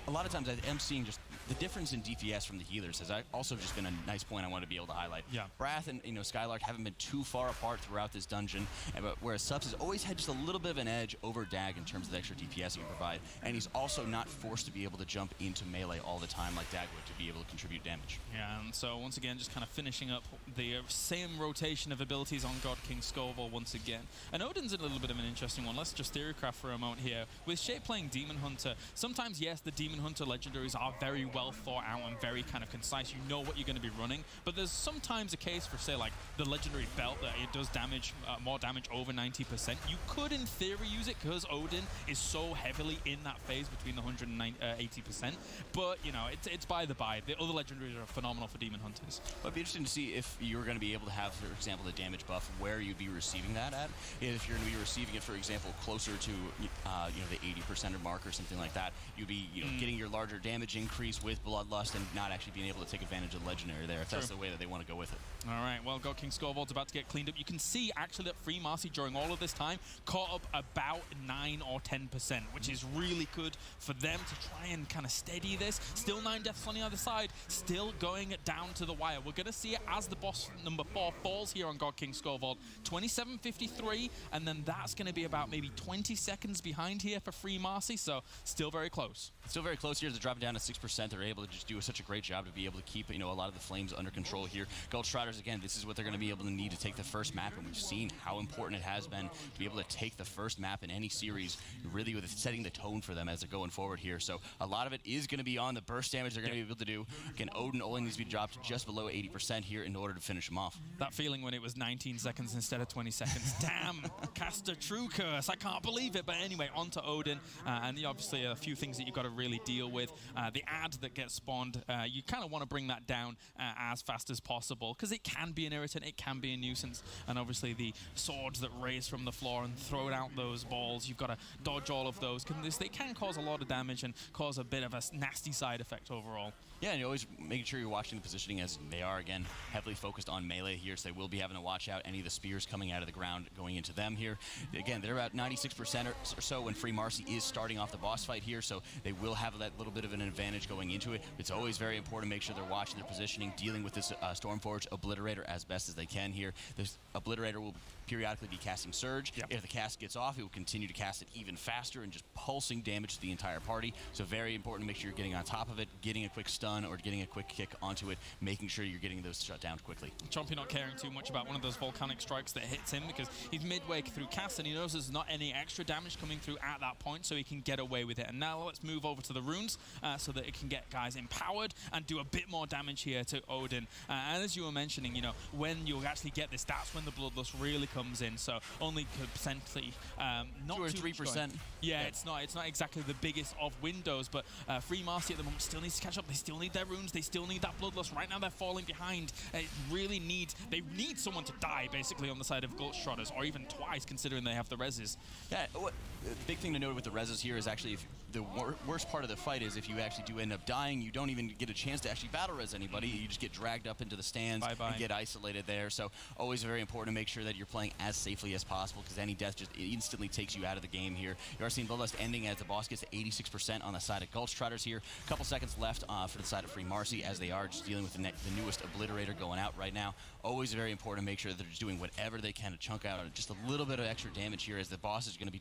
a lot of times I am seeing just the difference in DPS from the healers has also just been a nice point I want to be able to highlight. Yeah. Wrath and Skylark haven't been too far apart throughout this dungeon, but whereas Subs has always had just a little bit of an edge over Dag in terms of the extra DPS he can provide, and he's also not forced to be able to jump into melee all the time like Dag would to be able to contribute damage. Yeah, and so once again, just kind of finishing up the same rotation of abilities on God King Skovald once again. And Odin's a little bit of an interesting one. Let's just theorycraft for a moment here. With Shape playing Demon Hunter, sometimes, yes, the Demon Hunter legendaries are very well thought out and very kind of concise. You know what you're going to be running, but there's sometimes a case for, say, like the legendary belt that it does damage, more damage over 90%, 80%. You could, in theory, use it because Odin is so heavily in that phase between the 180%. But, you know, it's by the by. The other legendaries are phenomenal for Demon Hunters. Well, it'd be interesting to see if you're going to be able to have, for example, the damage buff where you'd be receiving that at. If you're going to be receiving it, for example, closer to you know, the 80% mark or something like that, you'd be getting your larger damage increase with Bloodlust and not actually being able to take advantage of Legendary there, if that's the way that they want to go with it. All right, well, God King Scorvold's about to get cleaned up. You can see, actually, that Free Marcy, during all of this time, caught up about 9 or 10%, which is really good for them to try and kind of steady this. Still 9 deaths on the other side, still going down to the wire. We're going to see it as the boss number 4 falls here on God King Scorvold. 27:53, and then that's going to be about maybe 20 seconds behind here for Free Marcy, so still very close. Still very close here. They're dropping down to 6%. They're able to just do such a great job to be able to keep, you know, a lot of the flames under control here. Gold Striders, again, this is what they're going to be able to need to take the first map, and we've seen how important it has been to be able to take the first map in any series, really with setting the tone for them as they're going forward here. So a lot of it is going to be on the burst damage they're going to be able to do. Again, Odin only needs to be dropped just below 80% here in order to finish him off. That feeling when it was 19 seconds instead of 20 seconds. Damn, cast a true curse. I can't believe it. But anyway, on to Odin. And obviously a few things that you've got to really deal with. The ad that gets spawned, you kind of want to bring that down as fast as possible because it can be an irritant, it can be a nuisance. And obviously the swords that raise from the floor and throw out those balls, you've got to dodge all of those. They can cause a lot of damage and cause a bit of a nasty side effect overall. Yeah, and you're always making sure you're watching the positioning, as they are, again, heavily focused on melee here, so they will be having to watch out any of the spears coming out of the ground going into them here. Again, they're about 96% or so when Free Marcy is starting off the boss fight here, so they will have that little bit of an advantage going into it. It's always very important to make sure they're watching their positioning, dealing with this Stormforge Obliterator as best as they can here. This Obliterator will periodically be casting Surge. Yep. If the cast gets off, it will continue to cast it even faster and just pulsing damage to the entire party. So very important to make sure you're getting on top of it, getting a quick stun or getting a quick kick onto it, making sure you're getting those shut down quickly. Chompy not caring too much about one of those volcanic strikes that hits him because he's midway through cast and he knows there's not any extra damage coming through at that point, so he can get away with it. And now let's move over to the runes so that it can get guys empowered and do a bit more damage here to Odin. And as you were mentioning, you know, when you actually get this, that's when the Bloodlust really comes in. So only percently, not 2 or 3%. Yeah, it's not exactly the biggest of windows, but Free Marcy at the moment still needs to catch up. They still need their runes. They still need that Bloodlust. Right now they're falling behind. They need someone to die basically on the side of Gulchtrotters, or even twice considering they have the reses. Yeah, the big thing to note with the reses here is actually if the worst part of the fight is if you actually do end up dying, you don't even get a chance to actually battle res anybody. You just get dragged up into the stands and get isolated there. So always very important to make sure that you're playing as safely as possible because any death just instantly takes you out of the game here. You are seeing Bloodlust ending as the boss gets to 86% on the side of Gulchtrotters here. A couple seconds left for the side of Free Marcy as they are just dealing with the newest Obliterator going out right now. Always very important to make sure that they're just doing whatever they can to chunk out just a little bit of extra damage here as the boss is going to be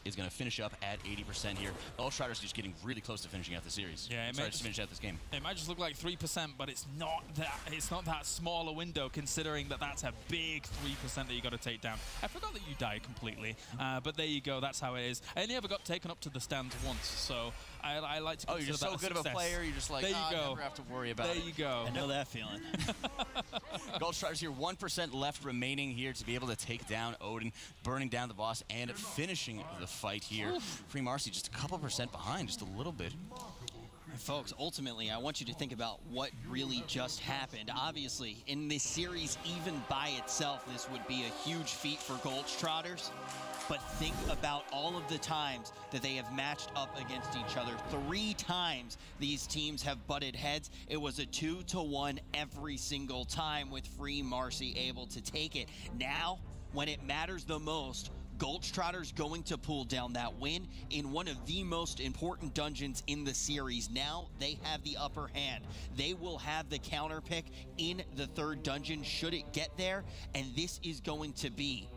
is going to finish up at 80% here. Gulchtrotters just getting really close to finishing out the series. Yeah, to finish out this game. It might just look like 3%, but it's not that. It's not that small a window, considering that that's a big 3% that you got to take down. I forgot that you died completely, but there you go. That's how it is. I only ever got taken up to the stands once, so I like to. Oh, you're just so good of a player. You're just like, there you go. I never have to worry about it. There you go. I know that feeling. Gulchtrotters here, 1% left remaining here to be able to take down Odin, burning down the boss and finishing the fight here. Free Marcy just a couple percent behind, just a little bit. Folks, ultimately, I want you to think about what really just happened. Obviously, in this series, even by itself, this would be a huge feat for Gulchtrotters. But think about all of the times that they have matched up against each other. 3 times these teams have butted heads. It was a 2-to-1 every single time with Free Marcy able to take it. Now, when it matters the most, Gulchtrotters going to pull down that win in one of the most important dungeons in the series. Now they have the upper hand. They will have the counter pick in the 3rd dungeon should it get there, and this is going to be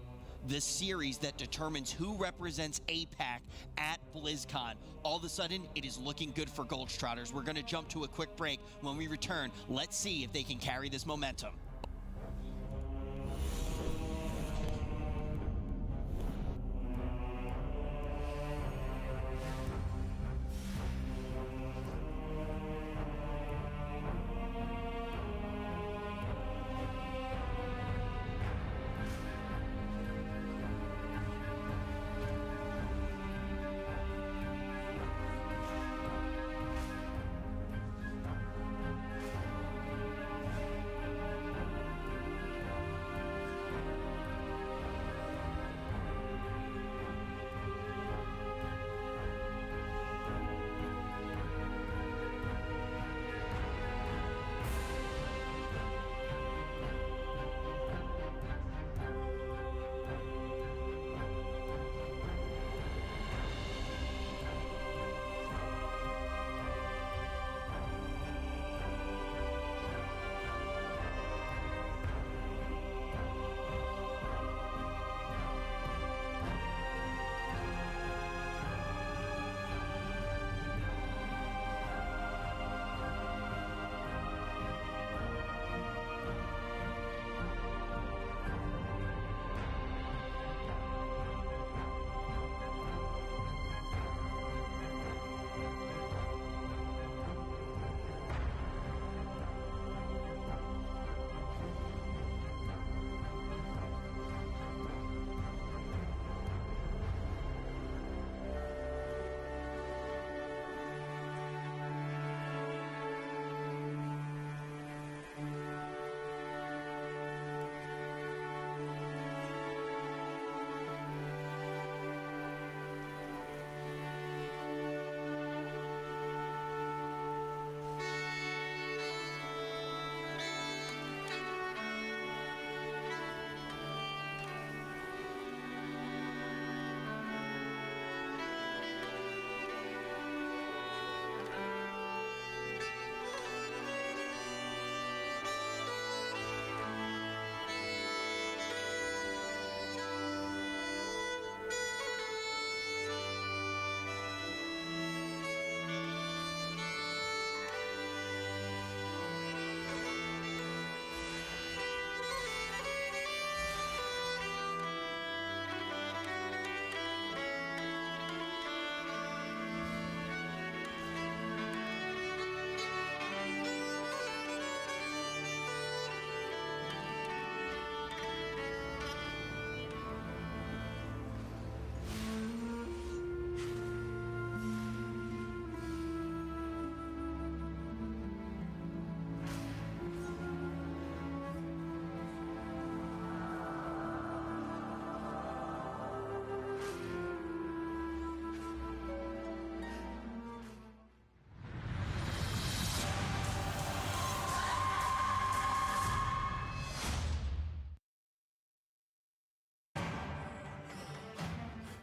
the series that determines who represents APAC at BlizzCon. All of a sudden, it is looking good for Gulchtrotters. We're going to jump to a quick break. When we return, let's see if they can carry this momentum.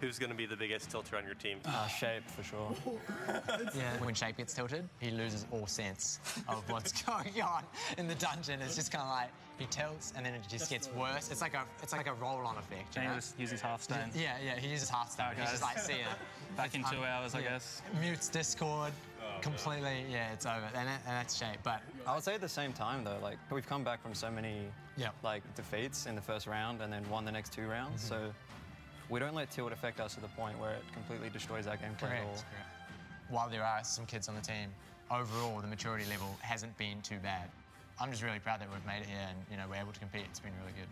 Who's going to be the biggest tilter on your team? Shape, for sure. Yeah, when Shape gets tilted, he loses all sense of what's going on in the dungeon. It's just kind of like he tilts and then it just gets worse. It's like a roll-on effect. You know? He just uses Hearthstone. Yeah, he uses Hearthstone. He's just like, see ya. Back in 2 hours, I guess. Mutes Discord. Completely, yeah, it's over, and that's Shape. But I would say at the same time, though, like we've come back from so many like defeats in the first round and then won the next 2 rounds. So we don't let tilt affect us to the point where it completely destroys our gameplay at all. Correct. While there are some kids on the team, overall the maturity level hasn't been too bad. I'm just really proud that we've made it here and we're able to compete. It's been really good.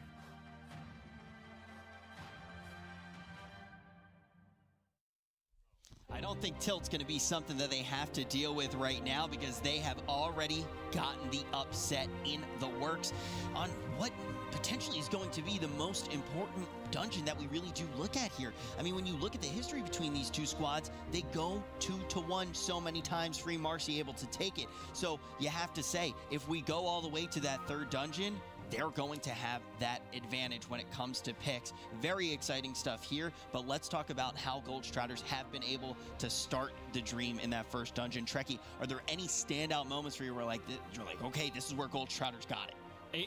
I don't think tilt's going to be something that they have to deal with right now because they have already gotten the upset in the works on what potentially is going to be the most important dungeon that we really do look at here. I mean, when you look at the history between these two squads, they go 2-1 so many times, Free Marcy able to take it. So you have to say, if we go all the way to that 3rd dungeon, they're going to have that advantage when it comes to picks. Very exciting stuff here, but let's talk about how Goldstriders have been able to start the dream in that 1st dungeon. Trekkie, are there any standout moments for you where you're like, okay, this is where Goldstriders got it?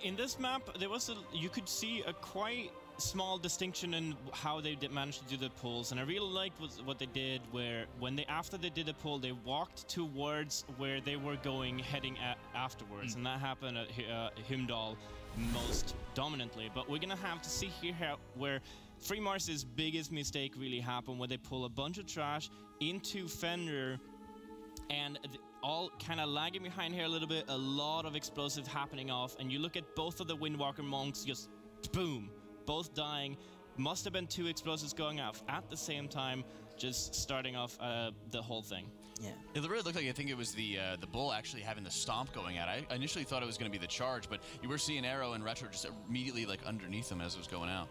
In this map, there was you could see a quite small distinction in how they managed to do the pulls, and I really liked what they did. Where after they did the pull, they walked towards where they were going, heading afterwards, and that happened at Heimdall most dominantly. But we're gonna have to see here where Free Marcy's biggest mistake really happened, where they pull a bunch of trash into Fenrir, and all kind of lagging behind here a little bit. A lot of explosive happening off, and you look at both of the Windwalker monks, just boom, both dying. Must have been 2 explosives going off at the same time, just starting off the whole thing. Yeah. It really looked like, I think it was the bull actually having the stomp going at. I initially thought it was going to be the charge, but you were seeing Arrow and Retro just immediately like underneath him as it was going out.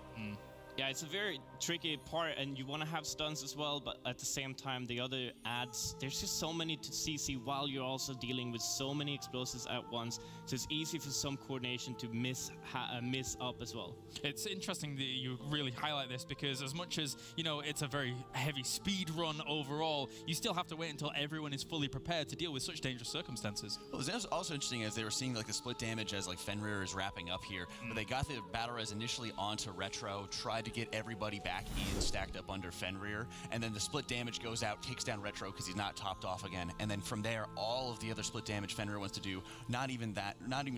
Yeah, it's a very tricky part, and you want to have stuns as well, but at the same time, the other adds, there's just so many to CC while you're also dealing with so many explosives at once, so it's easy for some coordination to miss up as well. It's interesting that you really highlight this, because as much as, it's a very heavy speed run overall, you still have to wait until everyone is fully prepared to deal with such dangerous circumstances. Well, it was also interesting as they were seeing like the split damage as like Fenrir is wrapping up here, but they got the battle res initially onto Retro, tried to get everybody back in, stacked up under Fenrir, and then the split damage goes out, takes down Retro because he's not topped off again, and then from there, all of the other split damage Fenrir wants to do, not even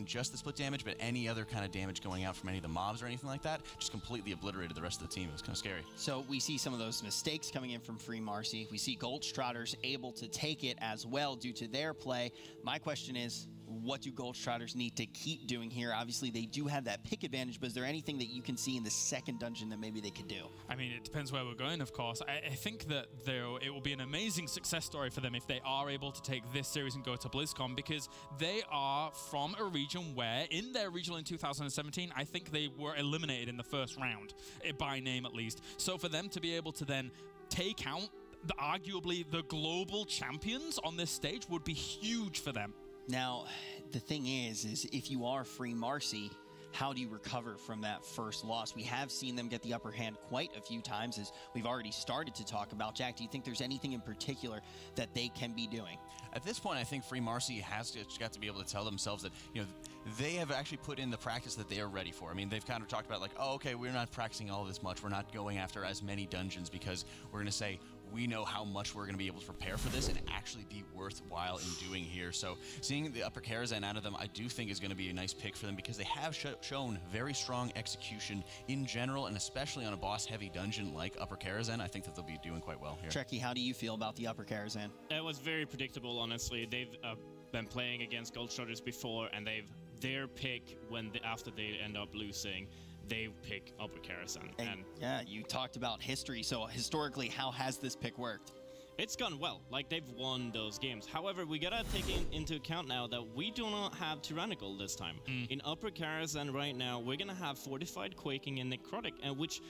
just the split damage, but any other kind of damage going out from any of the mobs or anything like that, just completely obliterated the rest of the team. It was kind of scary. So we see some of those mistakes coming in from Free Marcy. We see Goldstriders able to take it as well due to their play. My question is, what do Goldstriders need to keep doing here? Obviously, they do have that pick advantage, but is there anything that you can see in the 2nd dungeon that maybe they could do? I mean, it depends where we're going, of course. I think that it will be an amazing success story for them if they are able to take this series and go to BlizzCon, because they are from a region where, in their regional in 2017, I think they were eliminated in the 1st round, by name at least. So for them to be able to then take out arguably the global champions on this stage would be huge for them. Now, the thing is if you are Free Marcy, how do you recover from that first loss? We have seen them get the upper hand quite a few times, as we've already started to talk about. Jack, do you think there's anything in particular that they can be doing? At this point, I think Free Marcy has got to be able to tell themselves that, they have actually put in the practice that they are ready for. I mean, they've kind of talked about like, oh, okay, we're not practicing all this much. We're not going after as many dungeons because we're going to say, we know how much we're going to be able to prepare for this and actually be worthwhile in doing here. So seeing the upper Karazhan out of them, I do think is going to be a nice pick for them because they have shown very strong execution in general, and especially on a boss-heavy dungeon like upper Karazhan. I think that they'll be doing quite well here. Trekkie, how do you feel about the upper Karazhan? It was very predictable, honestly. They've been playing against Goldstriders before, and their pick after they end up losing, they pick upper Karazhan. And yeah, you talked about history. So historically, how has this pick worked? It's gone well. Like, they've won those games. However, we gotta take into account now that we do not have Tyrannical this time. In upper Karazhan right now, we're gonna have Fortified, Quaking, and Necrotic, and which,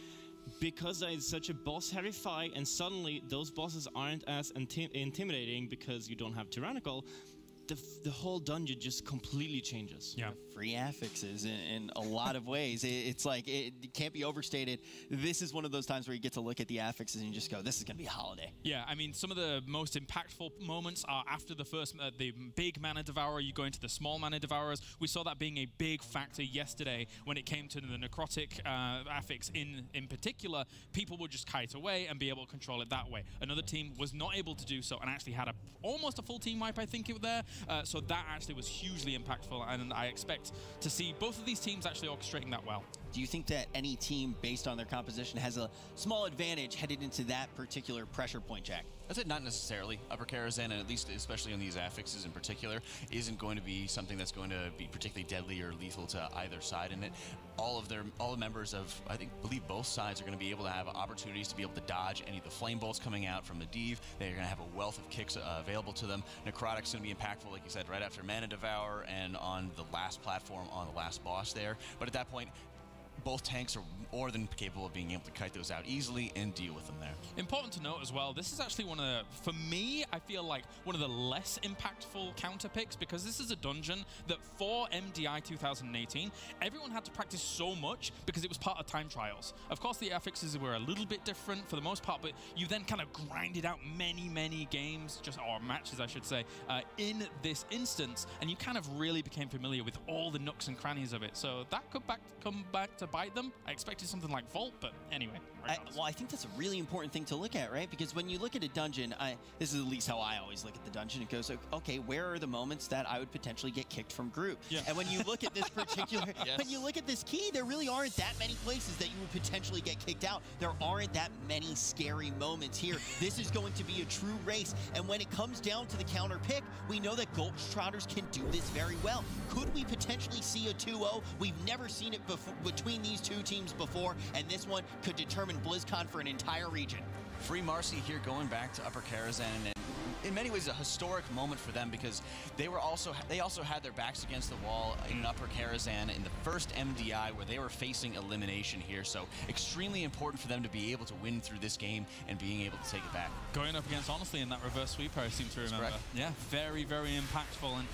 because it's such a boss-heavy fight, and suddenly those bosses aren't as intimidating because you don't have Tyrannical, the whole dungeon just completely changes. Yeah. Free affixes in a lot of ways. It's like, it can't be overstated. This is one of those times where you get to look at the affixes and you just go, this is going to be a holiday. Yeah, I mean, some of the most impactful moments are after the first, the big mana devourer, you go into the small mana devourers. We saw that being a big factor yesterday when it came to the necrotic affix in particular. People would just kite away and be able to control it that way. Another team was not able to do so and actually had almost a full team wipe, I think, it was there. So that actually was hugely impactful, and I expect to see both of these teams actually orchestrating that well. Do you think that any team, based on their composition, has a small advantage headed into that particular pressure point, Jack? I'd say not necessarily. Upper Karazhan, and at least especially on these affixes in particular, isn't going to be something that's going to be particularly deadly or lethal to either side in it. All the members of, I believe both sides are going to be able to have opportunities to be able to dodge any of the flame bolts coming out from the Div. They're going to have a wealth of kicks available to them. Necrotic's going to be impactful, like you said, right after Mana Devour and on the last platform on the last boss there. But at that point, both tanks are more than capable of being able to kite those out easily and deal with them there. Important to note as well, this is actually one of the, for me, I feel like one of the less impactful counter picks, because this is a dungeon that for MDI 2018, everyone had to practice so much because it was part of time trials. Of course, the affixes were a little bit different for the most part, but you then kind of grinded out many games, or matches, I should say, in this instance, and you kind of really became familiar with all the nooks and crannies of it. So that could come back to bite them. I expected something like Vault, but anyway. Well, I think that's a really important thing to look at, right? Because when you look at a dungeon, this is at least how I always look at the dungeon. It goes, okay, where are the moments that I would potentially get kicked from group? Yeah. And when you look at this particular, when you look at this key, there really aren't that many places that you would potentially get kicked out. There aren't that many scary moments here. This is going to be a true race. And when it comes down to the counter pick, we know that Gulchtrotters can do this very well. Could we potentially see a 2-0? We've never seen it before between these two teams before, and this one could determine BlizzCon for an entire region. Free Marcy here going back to Upper Karazhan, and in many ways a historic moment for them because they also had their backs against the wall in Upper Karazhan in the first MDI where they were facing elimination here. So extremely important for them to be able to win through this game and being able to take it back. Going up against Honestly in that reverse sweeper, I seem to remember. Correct. Yeah, very impactful. And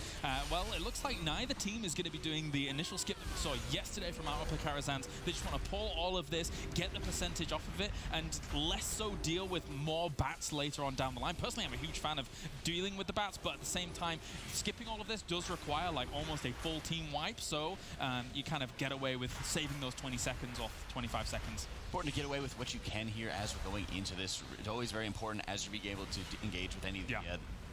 well, it looks like neither team is going to be doing the initial skip that we saw yesterday from our Upper Karazhans. They just want to pull all of this, get the percentage off of it, and less so deal with more bats later on down the line. Personally, I'm a huge fan of dealing with the bats, but at the same time, skipping all of this does require like almost a full team wipe, so you kind of get away with saving those 20 seconds or 25 seconds. Important to get away with what you can here as we're going into this. It's always very important as you're being able to engage with any of the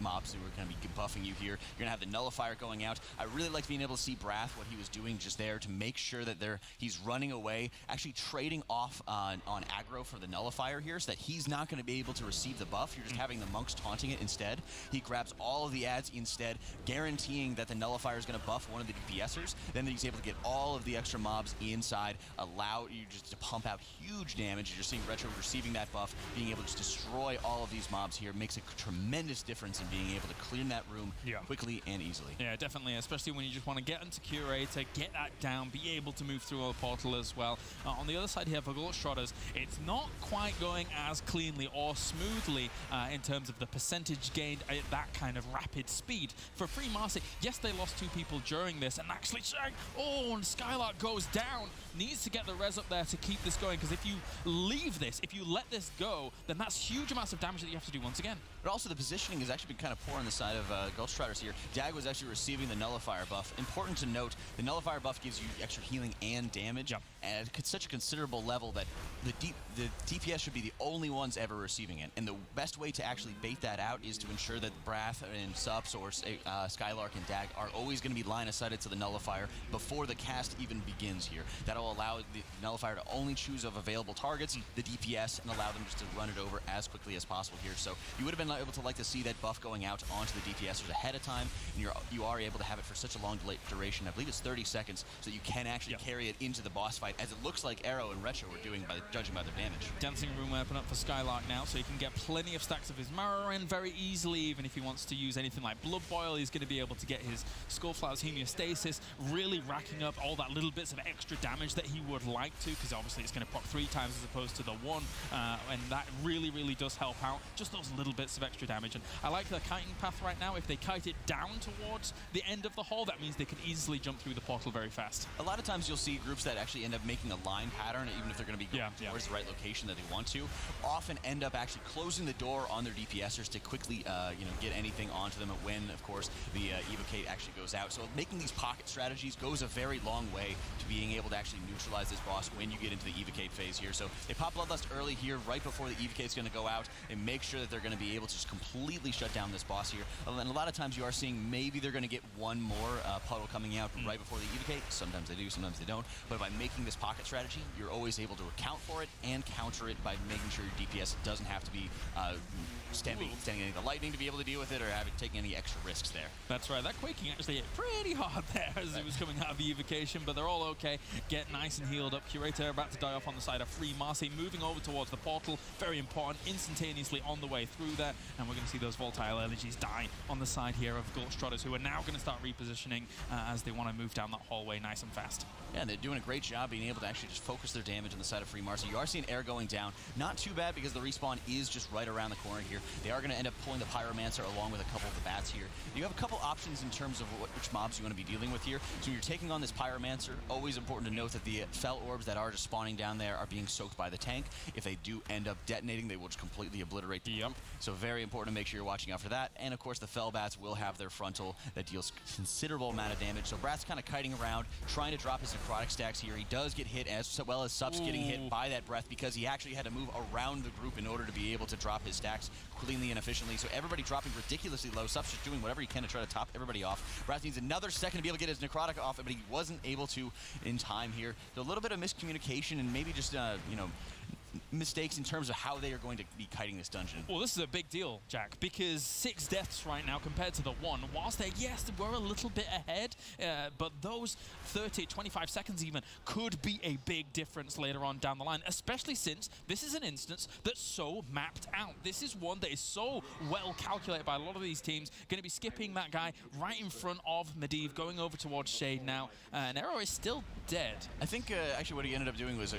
mobs who are going to be buffing you here. You're going to have the Nullifier going out. I really liked being able to see Brath, what he was doing just there to make sure that he's running away, actually trading off on aggro for the Nullifier here so that he's not going to be able to receive the buff. You're just having the monks taunting it instead. He grabs all of the ads instead, guaranteeing that the Nullifier is going to buff one of the DPSers. Then he's able to get all of the extra mobs inside, allow you just to pump out huge damage. You're just seeing Retro receiving that buff, being able to destroy all of these mobs here makes a tremendous difference in being able to clear that room quickly and easily. Yeah, definitely, especially when you just want to get into Curator, get that down, be able to move through a portal as well. On the other side here for Gulchtrotters, it's not quite going as cleanly or smoothly in terms of the percentage gained at that kind of rapid speed. For Free Marcy, yes, they lost 2 people during this, and actually, and Skylark goes down. Needs to get the res up there to keep this going, because if you leave this, if you let this go, then that's huge amounts of damage that you have to do once again. But also the positioning has actually been kind of poor on the side of Gulchtrotters here. Dag was actually receiving the Nullifier buff. Important to note, the Nullifier buff gives you extra healing and damage at such a considerable level that the DPS should be the only ones ever receiving it. And the best way to actually bait that out is to ensure that Brath and Sups or Skylark and Dag are always going to be line of sighted to the Nullifier before the cast even begins here. That'll allow the Nullifier to only choose of available targets, the DPS, and allow them just to run it over as quickly as possible here. So you would have been able to like to see that buff going out onto the DPSers ahead of time, and you are able to have it for such a long duration. I believe it's 30 seconds, so you can actually carry it into the boss fight fight, as it looks like Arrow and Retro are doing, judging by their damage. Dancing Room weapon up for Skylark now, so he can get plenty of stacks of his Mirror in very easily. Even if he wants to use anything like Blood Boil, he's going to be able to get his Skullflower's Homeostasis, really racking up all that little bits of extra damage that he would like to, because obviously it's going to proc 3 times as opposed to the 1, and that really, really does help out. Just those little bits of extra damage. And I like the kiting path right now. If they kite it down towards the end of the hall, that means they can easily jump through the portal very fast. A lot of times you'll see groups that actually end up making a line pattern, even if they're going to be going towards the right location that they want to, often end up actually closing the door on their DPSers to quickly, you know, get anything onto them when, of course, the Evocate actually goes out. So making these pocket strategies goes a very long way to being able to actually neutralize this boss when you get into the Evocate phase here. So they pop Bloodlust early here, right before the Evocate's going to go out, and make sure that they're going to be able to just completely shut down this boss here. And a lot of times you are seeing maybe they're going to get one more puddle coming out right before the Evocate. Sometimes they do, sometimes they don't. But by making this pocket strategy, you're always able to account for it and counter it by making sure your DPS doesn't have to be standing any of the lightning to be able to deal with it, or taking any extra risks there. That's right. That quaking actually hit pretty hard there as it was coming out of the evocation, but they're all okay. Get nice and healed up. Curator about to die off on the side of Free Marcy, moving over towards the portal. Very important, instantaneously on the way through there, and we're going to see those volatile energies die on the side here of Gulch Trotters, who are now going to start repositioning as they want to move down that hallway nice and fast. Yeah, and they're doing a great job being able to actually just focus their damage on the side of Free Marcy. You are seeing air going down. Not too bad because the respawn is just right around the corner here. They are going to end up pulling the Pyromancer along with a couple of the bats here. You have a couple options in terms of which mobs you want to be dealing with here. So when you're taking on this Pyromancer, always important to note that the Fel Orbs that are just spawning down there are being soaked by the tank. If they do end up detonating, they will just completely obliterate the jump. So very important to make sure you're watching out for that. And of course, the Fel Bats will have their frontal that deals considerable amount of damage. So Brat's kind of kiting around, trying to drop his necrotic stacks here. He does get hit, as well as Sups getting hit by that breath, because he actually had to move around the group in order to be able to drop his stacks cleanly and efficiently. So everybody dropping ridiculously low. Sups just doing whatever he can to try to top everybody off. Brat needs another second to be able to get his necrotic off, but he wasn't able to in time here. So a little bit of miscommunication and maybe just, you know, mistakes in terms of how they are going to be kiting this dungeon. Well, this is a big deal, Jack, because 6 deaths right now compared to the 1. Whilst they, yes, they were a little bit ahead, but those 30, 25 seconds even could be a big difference later on down the line, especially since this is an instance that's so mapped out. This is one that is so well calculated by a lot of these teams. Going to be skipping that guy right in front of Medivh, going over towards Shade now, and Arrow is still dead. I think actually what he ended up doing was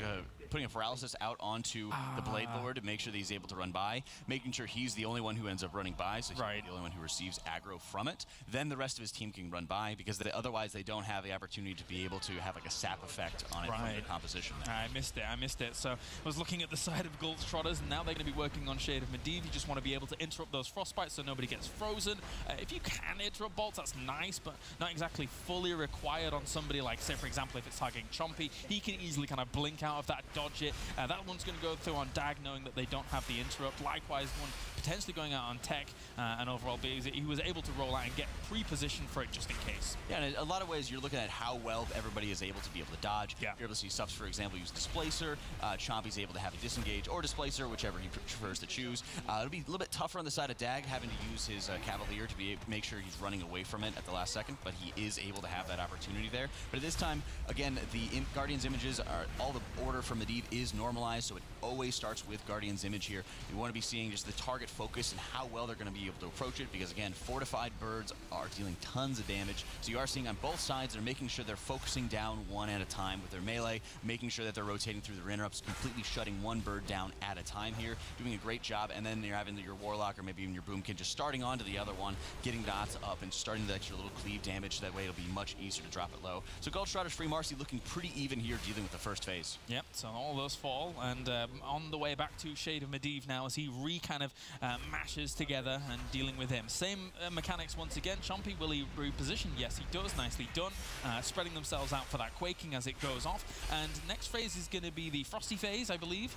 putting a paralysis out onto the Blade Lord to make sure that he's able to run by, making sure he's the only one who ends up running by, so he's the only one who receives aggro from it. Then the rest of his team can run by, because otherwise they don't have the opportunity to be able to have like a sap effect on it from the composition there. I missed it. So I was looking at the side of Gulch Trotters, and now they're going to be working on Shade of Medivh. You just want to be able to interrupt those frostbites so nobody gets frozen. If you can interrupt bolts, that's nice, but not exactly fully required on somebody like, say, for example, if it's targeting Chompy, he can easily kind of blink out of that, dodge it. That one's going to go through on Dag, knowing that they don't have the interrupt. Likewise, one potentially going out on Tech, and overall, because he was able to roll out and get pre-positioned for it just in case. Yeah, and in a lot of ways, you're looking at how well everybody is able to be able to dodge. Yeah. You're able to see Sups, for example, use Displacer. Chompy's able to have a Disengage or Displacer, whichever he prefers to choose. It'll be a little bit tougher on the side of Dag, having to use his Cavalier to make sure he's running away from it at the last second, but he is able to have that opportunity there. But at this time, again, the Guardian's images are, all the order from Medivh is normalized, so it always starts with Guardian's image here. We want to be seeing just the target focus and how well they're going to be able to approach it, because again, fortified birds are dealing tons of damage. So you are seeing on both sides, they're making sure they're focusing down one at a time with their melee, making sure that they're rotating through their interrupts, completely shutting one bird down at a time here, doing a great job. And then you're having your Warlock or maybe even your Boomkin just starting onto the other one, getting dots up and starting the extra little cleave damage. That way it'll be much easier to drop it low. So Gulch Trotters, Free Marcy looking pretty even here, dealing with the first phase. Yep, so all those fall, and on the way back to Shade of Medivh now as he kind of mashes together and dealing with him. Same mechanics once again. Chompy, will he reposition? Yes, he does. Nicely done. Spreading themselves out for that quaking as it goes off. And next phase is going to be the Frosty phase, I believe.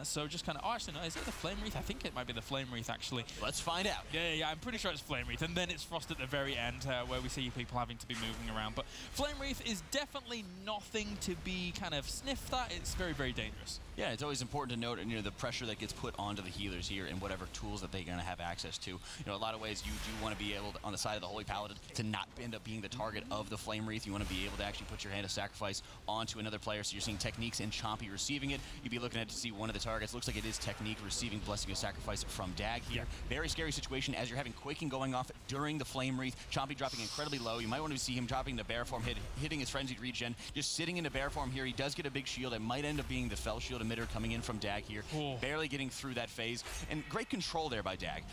So just kind of, oh, actually, no, is it the Flame Wreath? I think it might be the Flame Wreath, actually. Let's find out. Yeah, I'm pretty sure it's Flame Wreath. And then it's Frost at the very end, where we see people having to be moving around. But Flame Wreath is definitely nothing to be kind of sniffed at. It's very, very dangerous. Yeah, it's always important to note, you know, the pressure that gets put onto the healers here and whatever tools that they're going to have access to. You know, a lot of ways you do want to be able to, on the side of the Holy Paladin, to not end up being the target of the Flame Wreath. You want to be able to actually put your Hand of Sacrifice onto another player. So you're seeing Techniques and Chompy receiving it. You'd be looking at to see one of the targets. Looks like it is Technique receiving Blessing of Sacrifice from Dag here. Very scary situation as you're having Quaking going off during the Flame Wreath. Chompy dropping incredibly low. You might want to see him dropping to bear form, hitting his Frenzied Regen. Just sitting into bear form here. He does get a big shield. It might end up being the Fell Shield emitter coming in from Dag here. Barely getting through that phase. And great control there by Dag.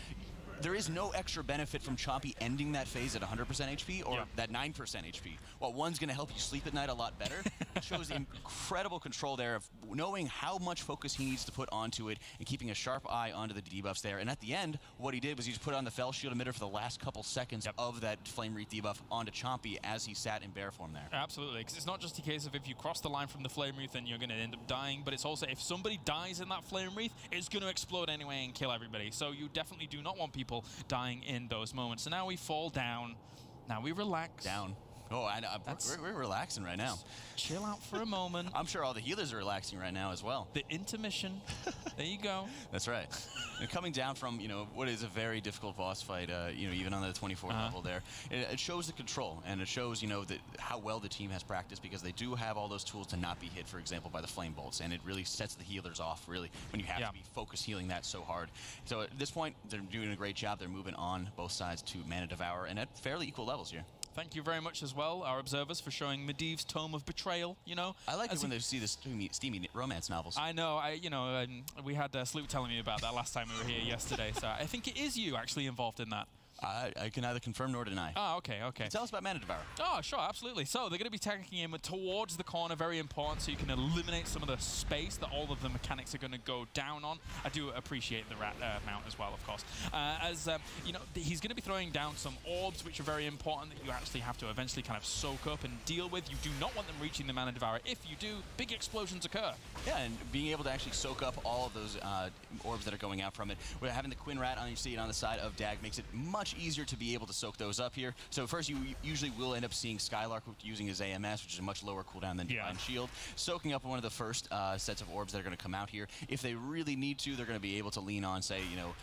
There is no extra benefit from Chompy ending that phase at 100% HP or that 9% HP. Well, one's going to help you sleep at night a lot better. It shows incredible control there of knowing how much focus he needs to put onto it and keeping a sharp eye onto the debuffs there. And at the end, what he did was he just put on the Fell Shield emitter for the last couple seconds of that Flame Wreath debuff onto Chompy as he sat in bear form there. Absolutely, because it's not just a case of if you cross the line from the Flame Wreath then you're going to end up dying, but it's also if somebody dies in that Flame Wreath, it's going to explode anyway and kill everybody. So you definitely do not want people dying in those moments. So now we fall down. Now we relax. Down. Oh, we're relaxing right now. Chill out for a moment. I'm sure all the healers are relaxing right now as well. The intermission. There you go. That's right. And coming down from, you know, what is a very difficult boss fight, you know, even on the 24 level there, it shows the control, and it shows, you know, that how well the team has practiced, because they do have all those tools to not be hit, for example, by the flame bolts, and it really sets the healers off, really, when you have to be focus healing that so hard. So at this point, they're doing a great job. They're moving on both sides to Mana Devour, and at fairly equal levels here. Thank you very much as well, our observers, for showing Medivh's Tome of Betrayal, you know. I like it when they see the steamy romance novels. I know, you know, we had Sloop telling me about that last time we were here yesterday, so I think it is you actually involved in that. I can neither confirm nor deny. Oh, okay, okay. Tell us about Mana Devour. Oh, sure, absolutely. So they're going to be tagging him towards the corner, very important, so you can eliminate some of the space that all of the mechanics are going to go down on. I do appreciate the rat mount as well, of course. You know, he's going to be throwing down some orbs, which are very important, that you actually have to eventually kind of soak up and deal with. You do not want them reaching the Mana Devourer. If you do, big explosions occur. Yeah, and being able to actually soak up all of those orbs that are going out from it. We're having the Quinn Rat on your seat on the side of Dag makes it much easier to be able to soak those up here. So first, you usually will end up seeing Skylark using his AMS, which is a much lower cooldown than Divine Shield, soaking up one of the first sets of orbs that are going to come out here. If they really need to, they're going to be able to lean on, say, you know,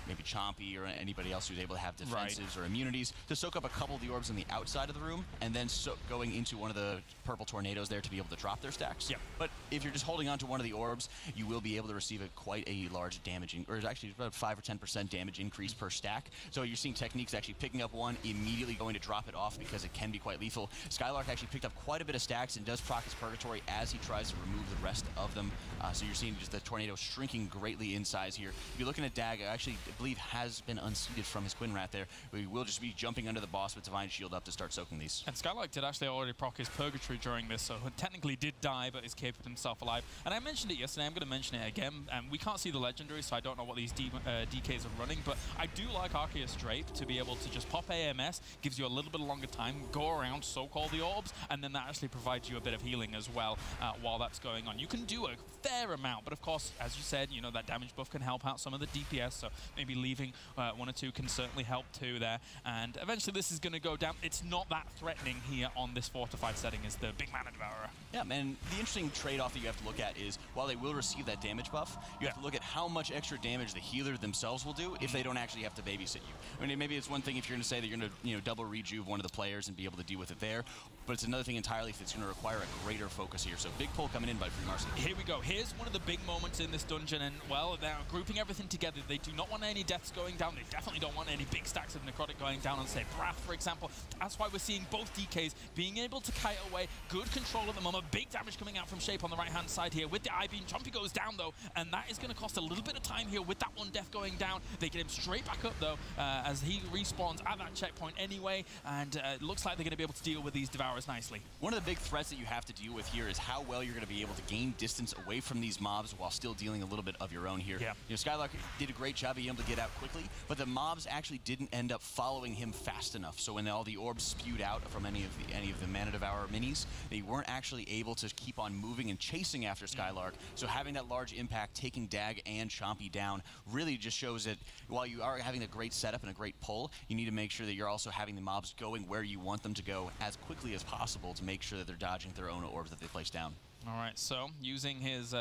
maybe Chompy or anybody else who's able to have defenses or immunities to soak up a couple of the orbs on the outside of the room, and then going into one of the purple tornadoes there to be able to drop their stacks. But if you're just holding on to one of the orbs, you will be able to receive quite a large damaging, or actually about 5 or 10% damage increase per stack. So you're seeing Techniques actually picking up one, immediately going to drop it off because it can be quite lethal. Skylark actually picked up quite a bit of stacks and does proc his Purgatory as he tries to remove the rest of them. So you're seeing just the tornado shrinking greatly in size here. If you're looking at Dag, I actually believe has been unseated from his Quinn Rat there. We will just be jumping under the boss with Divine Shield up to start soaking these. And Skylark did actually already proc his Purgatory during this, so technically did die, but is keeping himself alive. And I mentioned it yesterday, I'm going to mention it again. We can't see the Legendary, so I don't know what these DKs are running, but I do like Arceus Drape to be able to just pop AMS, gives you a little bit longer time, go around, soak all the orbs, and then that actually provides you a bit of healing as well while that's going on. You can do a fair amount, but of course, as you said, you know, that damage buff can help out some of the DPS, so maybe leaving 1 or 2 can certainly help too there. And eventually this is going to go down. It's not that threatening here on this fortified setting as the big Mana Devourer. Yeah, man, the interesting trade-off that you have to look at is, while they will receive that damage buff, you have to look at how much extra damage the healer themselves will do if they don't actually have to babysit you. I mean, maybe it's one thing if you're going to say that you're going to, you know, double rejuve one of the players and be able to deal with it there, but it's another thing entirely if it's going to require a greater focus here. So big pull coming in by Free Marcy. Here we go. Here's one of the big moments in this dungeon, and well, they're grouping everything together. They do not want any deaths going down. They definitely don't want any big stacks of necrotic going down on, say, Brath, for example. That's why we're seeing both DKs being able to kite away. Good control at the moment. Big damage coming out from Shape on the right-hand side here with the I-Beam. Chompy goes down, though, and that is going to cost a little bit of time here with that one death going down. They get him straight back up, though, as he respawns at that checkpoint anyway, and it looks like they're going to be able to deal with these Devourers nicely. One of the big threats that you have to deal with here is how well you're going to be able to gain distance away from these mobs while still dealing a little bit of your own here. You know, Skylark did a great job being able to get out quickly, but the mobs actually didn't end up following him fast enough. So when all the orbs spewed out from any of the Mana Devourer minis, they weren't actually able to keep on moving and chasing after Skylark. So having that large impact, taking Dag and Chompy down, really just shows that while you are having a great setup and a great pull, you need to make sure that you're also having the mobs going where you want them to go as quickly as possible to make sure that they're dodging their own orbs that they place down. All right, so using his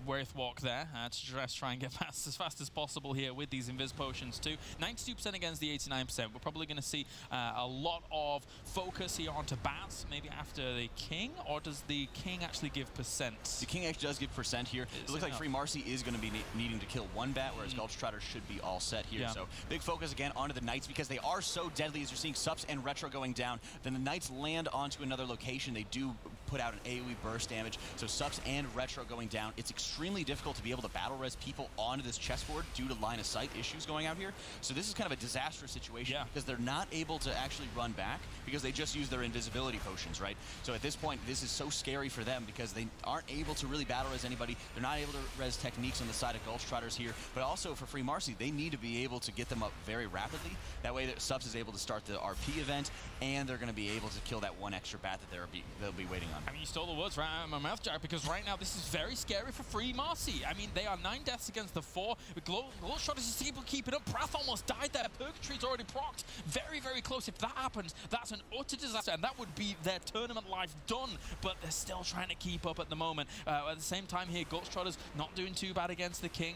Wraith Walk there to just try and get past as fast as possible here with these Invis Potions too. 92% against the 89%. We're probably going to see a lot of focus here onto Bats, maybe after the King, or does the King actually give percent? The King actually does give percent here. It looks like Free Marcy is going to be needing to kill one Bat, whereas Gulch Trotter should be all set here. So big focus again onto the Knights because they are so deadly as you're seeing Sups and Retro going down. Then the Knights land onto another location. They do put out an AoE burst damage. So Sups and Retro going down. It's extremely difficult to be able to battle res people onto this chessboard due to line of sight issues going out here. So this is kind of a disastrous situation because they're not able to actually run back because they just use their invisibility potions, right? So at this point, this is so scary for them because they aren't able to really battle res anybody. They're not able to res techniques on the side of Gulch Trotters here, but also for Free Marcy, they need to be able to get them up very rapidly. That way that Sups is able to start the RP event, and they're going to be able to kill that one extra Bat that they'll be waiting on. I mean, you stole the words right out of my mouth, Jack, because right now this is very scary for Free Marcy. I mean, they are 9 deaths against the 4. Gulch Trotters is able to keep it up. Prath almost died there. Purgatory's already procced. Very, very close. If that happens, that's an utter disaster, and that would be their tournament life done, but they're still trying to keep up at the moment. At the same time here, Gulch Trotters not doing too bad against the King.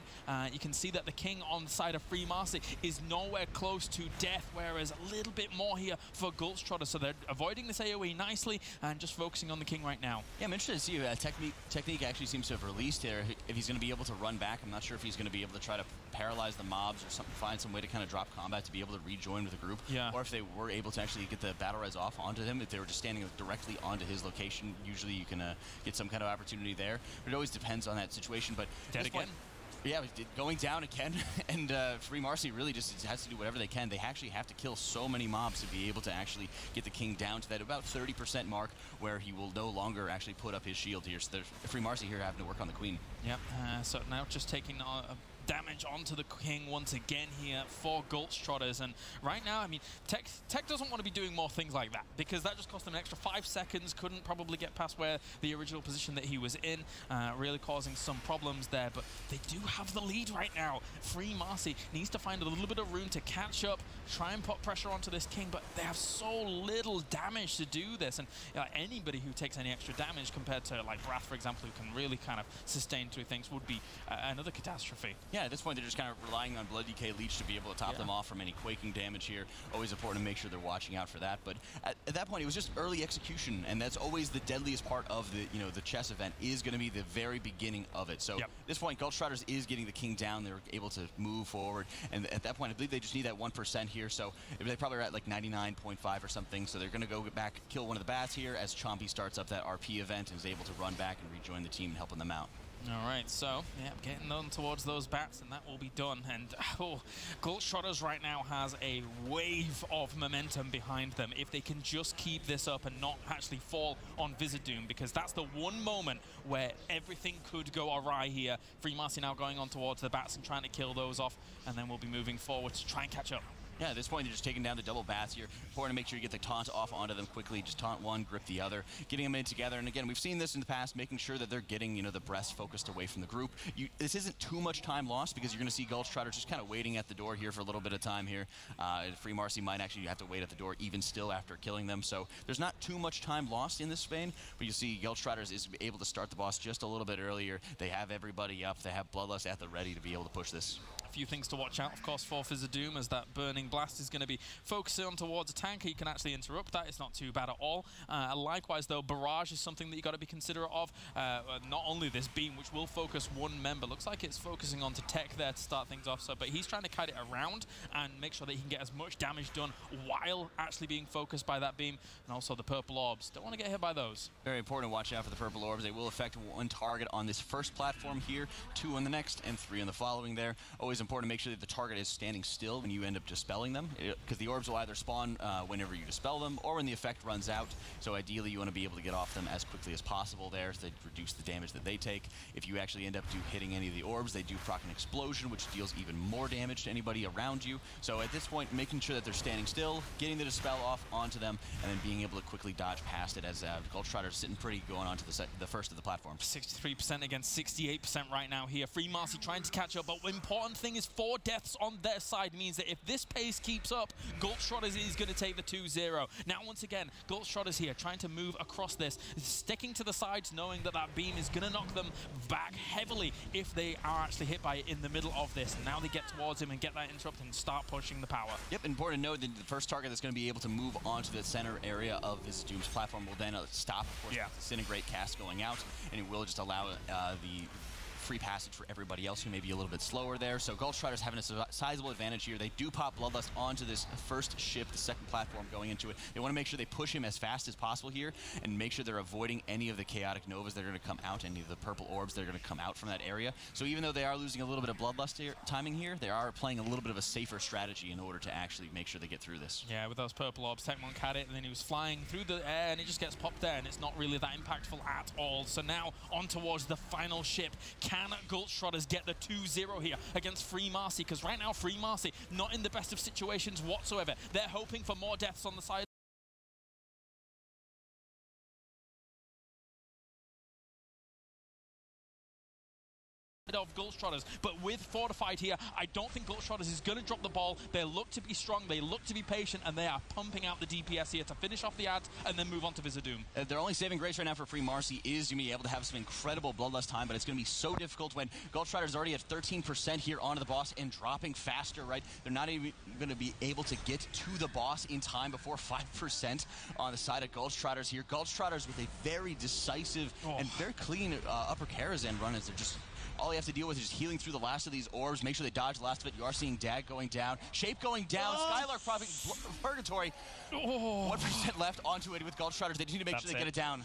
You can see that the King on the side of Free Marcy is nowhere close to death, whereas a little bit more here for Gulch Trotters. So they're avoiding this AoE nicely and just focusing on the King right now. Yeah, I'm interested to see Technique actually seems to have released here. If he's going to be able to run back, I'm not sure if he's going to be able to try to paralyze the mobs or something, find some way to kind of drop combat to be able to rejoin with the group. Or if they were able to actually get the battle res off onto him, if they were just standing directly onto his location, usually you can get some kind of opportunity there. But it always depends on that situation. But dead again. Yeah, going down again, and Free Marcy really just has to do whatever they can. They actually have to kill so many mobs to be able to actually get the King down to that about 30% mark where he will no longer actually put up his shield here. So Free Marcy here having to work on the Queen. Yep, so now just taking damage onto the King once again here for Gulch Trotters. And right now, I mean, Tech doesn't want to be doing more things like that because that just cost them an extra 5 seconds, couldn't probably get past where the original position that he was in, really causing some problems there. But they do have the lead right now. Free Marcy needs to find a little bit of room to catch up, try and put pressure onto this King, but they have so little damage to do this. And anybody who takes any extra damage compared to like Wrath, for example, who can really kind of sustain through things would be another catastrophe. Yeah, at this point, they're just kind of relying on Blood DK Leech to be able to top them off from any quaking damage here. Always important to make sure they're watching out for that. But at that point, it was just early execution, and that's always the deadliest part of the the chess event is going to be the very beginning of it. So at this point, Gulch Trotters is getting the King down. They're able to move forward, and at that point, I believe they just need that 1% here. So they probably are at like 99.5 or something. So they're going to go back, kill one of the Bats here as Chompy starts up that RP event and is able to run back and rejoin the team and helping them out. All right, so, yeah, getting on towards those Bats, and that will be done. And, Gulch Trotters right now has a wave of momentum behind them if they can just keep this up and not actually fall on Vizardoom, because that's the one moment where everything could go awry here. Free Marcy now going on towards the Bats and trying to kill those off, and then we'll be moving forward to try and catch up. Yeah, at this point, they're just taking down the double Bats here. Important to make sure you get the taunt off onto them quickly. Just taunt one, grip the other, getting them in together. And again, we've seen this in the past, making sure that they're getting, the breast focused away from the group. This isn't too much time lost because you're going to see Gulch Trotters just kind of waiting at the door here for a little bit of time here. Free Marcy might actually have to wait at the door even still after killing them. So there's not too much time lost in this vein, but you see Gulch Trotters is able to start the boss just a little bit earlier. They have everybody up. They have Bloodlust at the ready to be able to push this. A few things to watch out, of course, for Vizardoom, as that Burning Blast is going to be focusing on towards a tanker. You can actually interrupt that. It's not too bad at all. Likewise, though, Barrage is something that you've got to be considerate of. Not only this beam, which will focus one member. Looks like it's focusing onto Tech there to start things off. But he's trying to kite it around and make sure that he can get as much damage done while actually being focused by that beam. And also the purple orbs. Don't want to get hit by those. Very important to watch out for the purple orbs. They will affect one target on this first platform here, 2 on the next, and 3 on the following there. Always important to make sure that the target is standing still when you end up dispelling them, because the orbs will either spawn whenever you dispel them or when the effect runs out. So ideally you want to be able to get off them as quickly as possible there to reduce the damage that they take. If you actually end up hitting any of the orbs, they do proc an explosion, which deals even more damage to anybody around you. So at this point, making sure that they're standing still, getting the dispel off onto them, and then being able to quickly dodge past it as Gulch Trotters sitting pretty going on to the first of the platforms. 63% against 68% right now here. Free Marcy trying to catch up, but important thing thing is 4 deaths on their side means that if this pace keeps up, Gultschrotters is going to take the 2-0. Now, once again, Gultschrotters here trying to move across this, sticking to the sides, knowing that that beam is going to knock them back heavily if they are actually hit by it in the middle of this. And now they get towards him and get that interrupt and start pushing the power. Yep, important to note that the first target that's going to be able to move onto the center area of Vizdoom's platform will then stop, of course, with Disintegrate cast going out, and it will just allow the free passage for everybody else who may be a little bit slower there. So Gultschrotters having a sizable advantage here. They do pop Bloodlust onto this first ship, the second platform going into it. They want to make sure they push him as fast as possible here and make sure they're avoiding any of the chaotic novas that are going to come out, any of the purple orbs that are going to come out from that area. So even though they are losing a little bit of Bloodlust timing here, they are playing a little bit of a safer strategy in order to actually make sure they get through this. Yeah, with those purple orbs, Techmonk had it, and then he was flying through the air, and it just gets popped there, and it's not really that impactful at all. So now on towards the final ship. Can Gultschrotters get the 2-0 here against Free Marcy? Because right now, Free Marcy not in the best of situations whatsoever. They're hoping for more deaths on the side of Gultschrotters, but with Fortified here, I don't think Gultschrotters is going to drop the ball. They look to be strong, they look to be patient, and they are pumping out the DPS here to finish off the ads and then move on to Vizdoom. Their only saving grace right now for Free Marcy is going to be able to have some incredible Bloodlust time, but it's going to be so difficult when Gultschrotters already at 13% here onto the boss and dropping faster, right? They're not even going to be able to get to the boss in time before 5% on the side of Gultschrotters here. Gultschrotters with a very decisive and very clean upper Karazhan run as they're just all you have to deal with is just healing through the last of these orbs. Make sure they dodge the last of it. You are seeing Dag going down. Shape going down. Skylark popping Purgatory. 1% left onto it with Gultschrotters. They just need to make sure they get it down.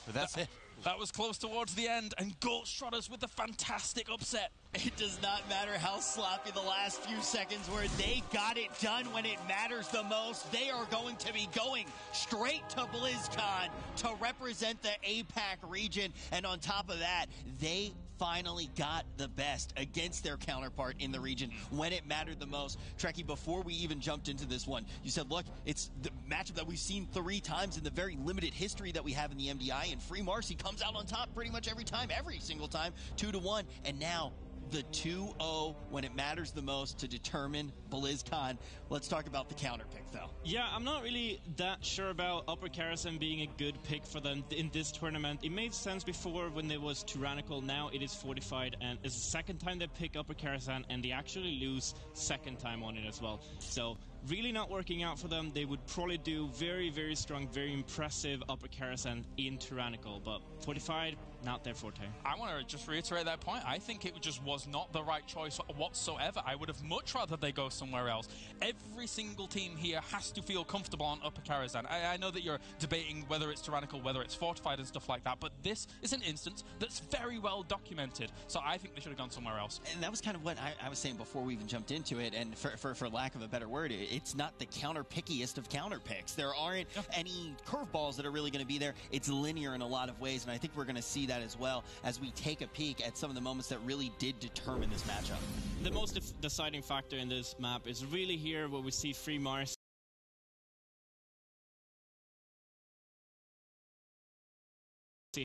But that's it. That was close towards the end, and Gultschrotters with a fantastic upset. It does not matter how sloppy the last few seconds were. They got it done when it matters the most. They are going to be going straight to BlizzCon to represent the APAC region. And on top of that, they finally got the best against their counterpart in the region when it mattered the most. Trekkie, before we even jumped into this one, you said, look, it's the matchup that we've seen 3 times in the very limited history that we have in the MDI, and Free Marcy comes out on top pretty much every time, every single time, 2-1, and now the 2-0 when it matters the most to determine BlizzCon. Let's talk about the counter pick, though. Yeah, I'm not really that sure about Upper Karazhan being a good pick for them in this tournament. It made sense before when there was Tyrannical. Now it is Fortified, and it's the second time they pick Upper Karazhan, and they actually lose second time on it as well. So really not working out for them. They would probably do very, very strong, very impressive Upper Karazhan in Tyrannical, but Fortified, not their forte. I want to just reiterate that point. I think it just was not the right choice whatsoever. I would have much rather they go somewhere else. Every single team here has to feel comfortable on Upper Karazhan. I know that you're debating whether it's Tyrannical, whether it's Fortified and stuff like that, but this is an instance that's very well documented. So I think they should have gone somewhere else. And that was kind of what I was saying before we even jumped into it, and for lack of a better word, it's not the counter pickiest of counter picks. There aren't any curveballs that are really going to be there. It's linear in a lot of ways, and I think we're going to see that as well as we take a peek at some of the moments that really did determine this matchup. The most deciding factor in this map is really here where we see Free Marcy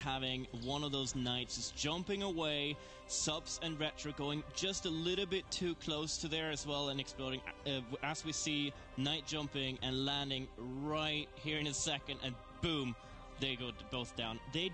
having one of those nights, just jumping away, subs and retro going just a little bit too close to there as well and exploding, as we see Night jumping and landing right here in a second, and boom, they go both down. They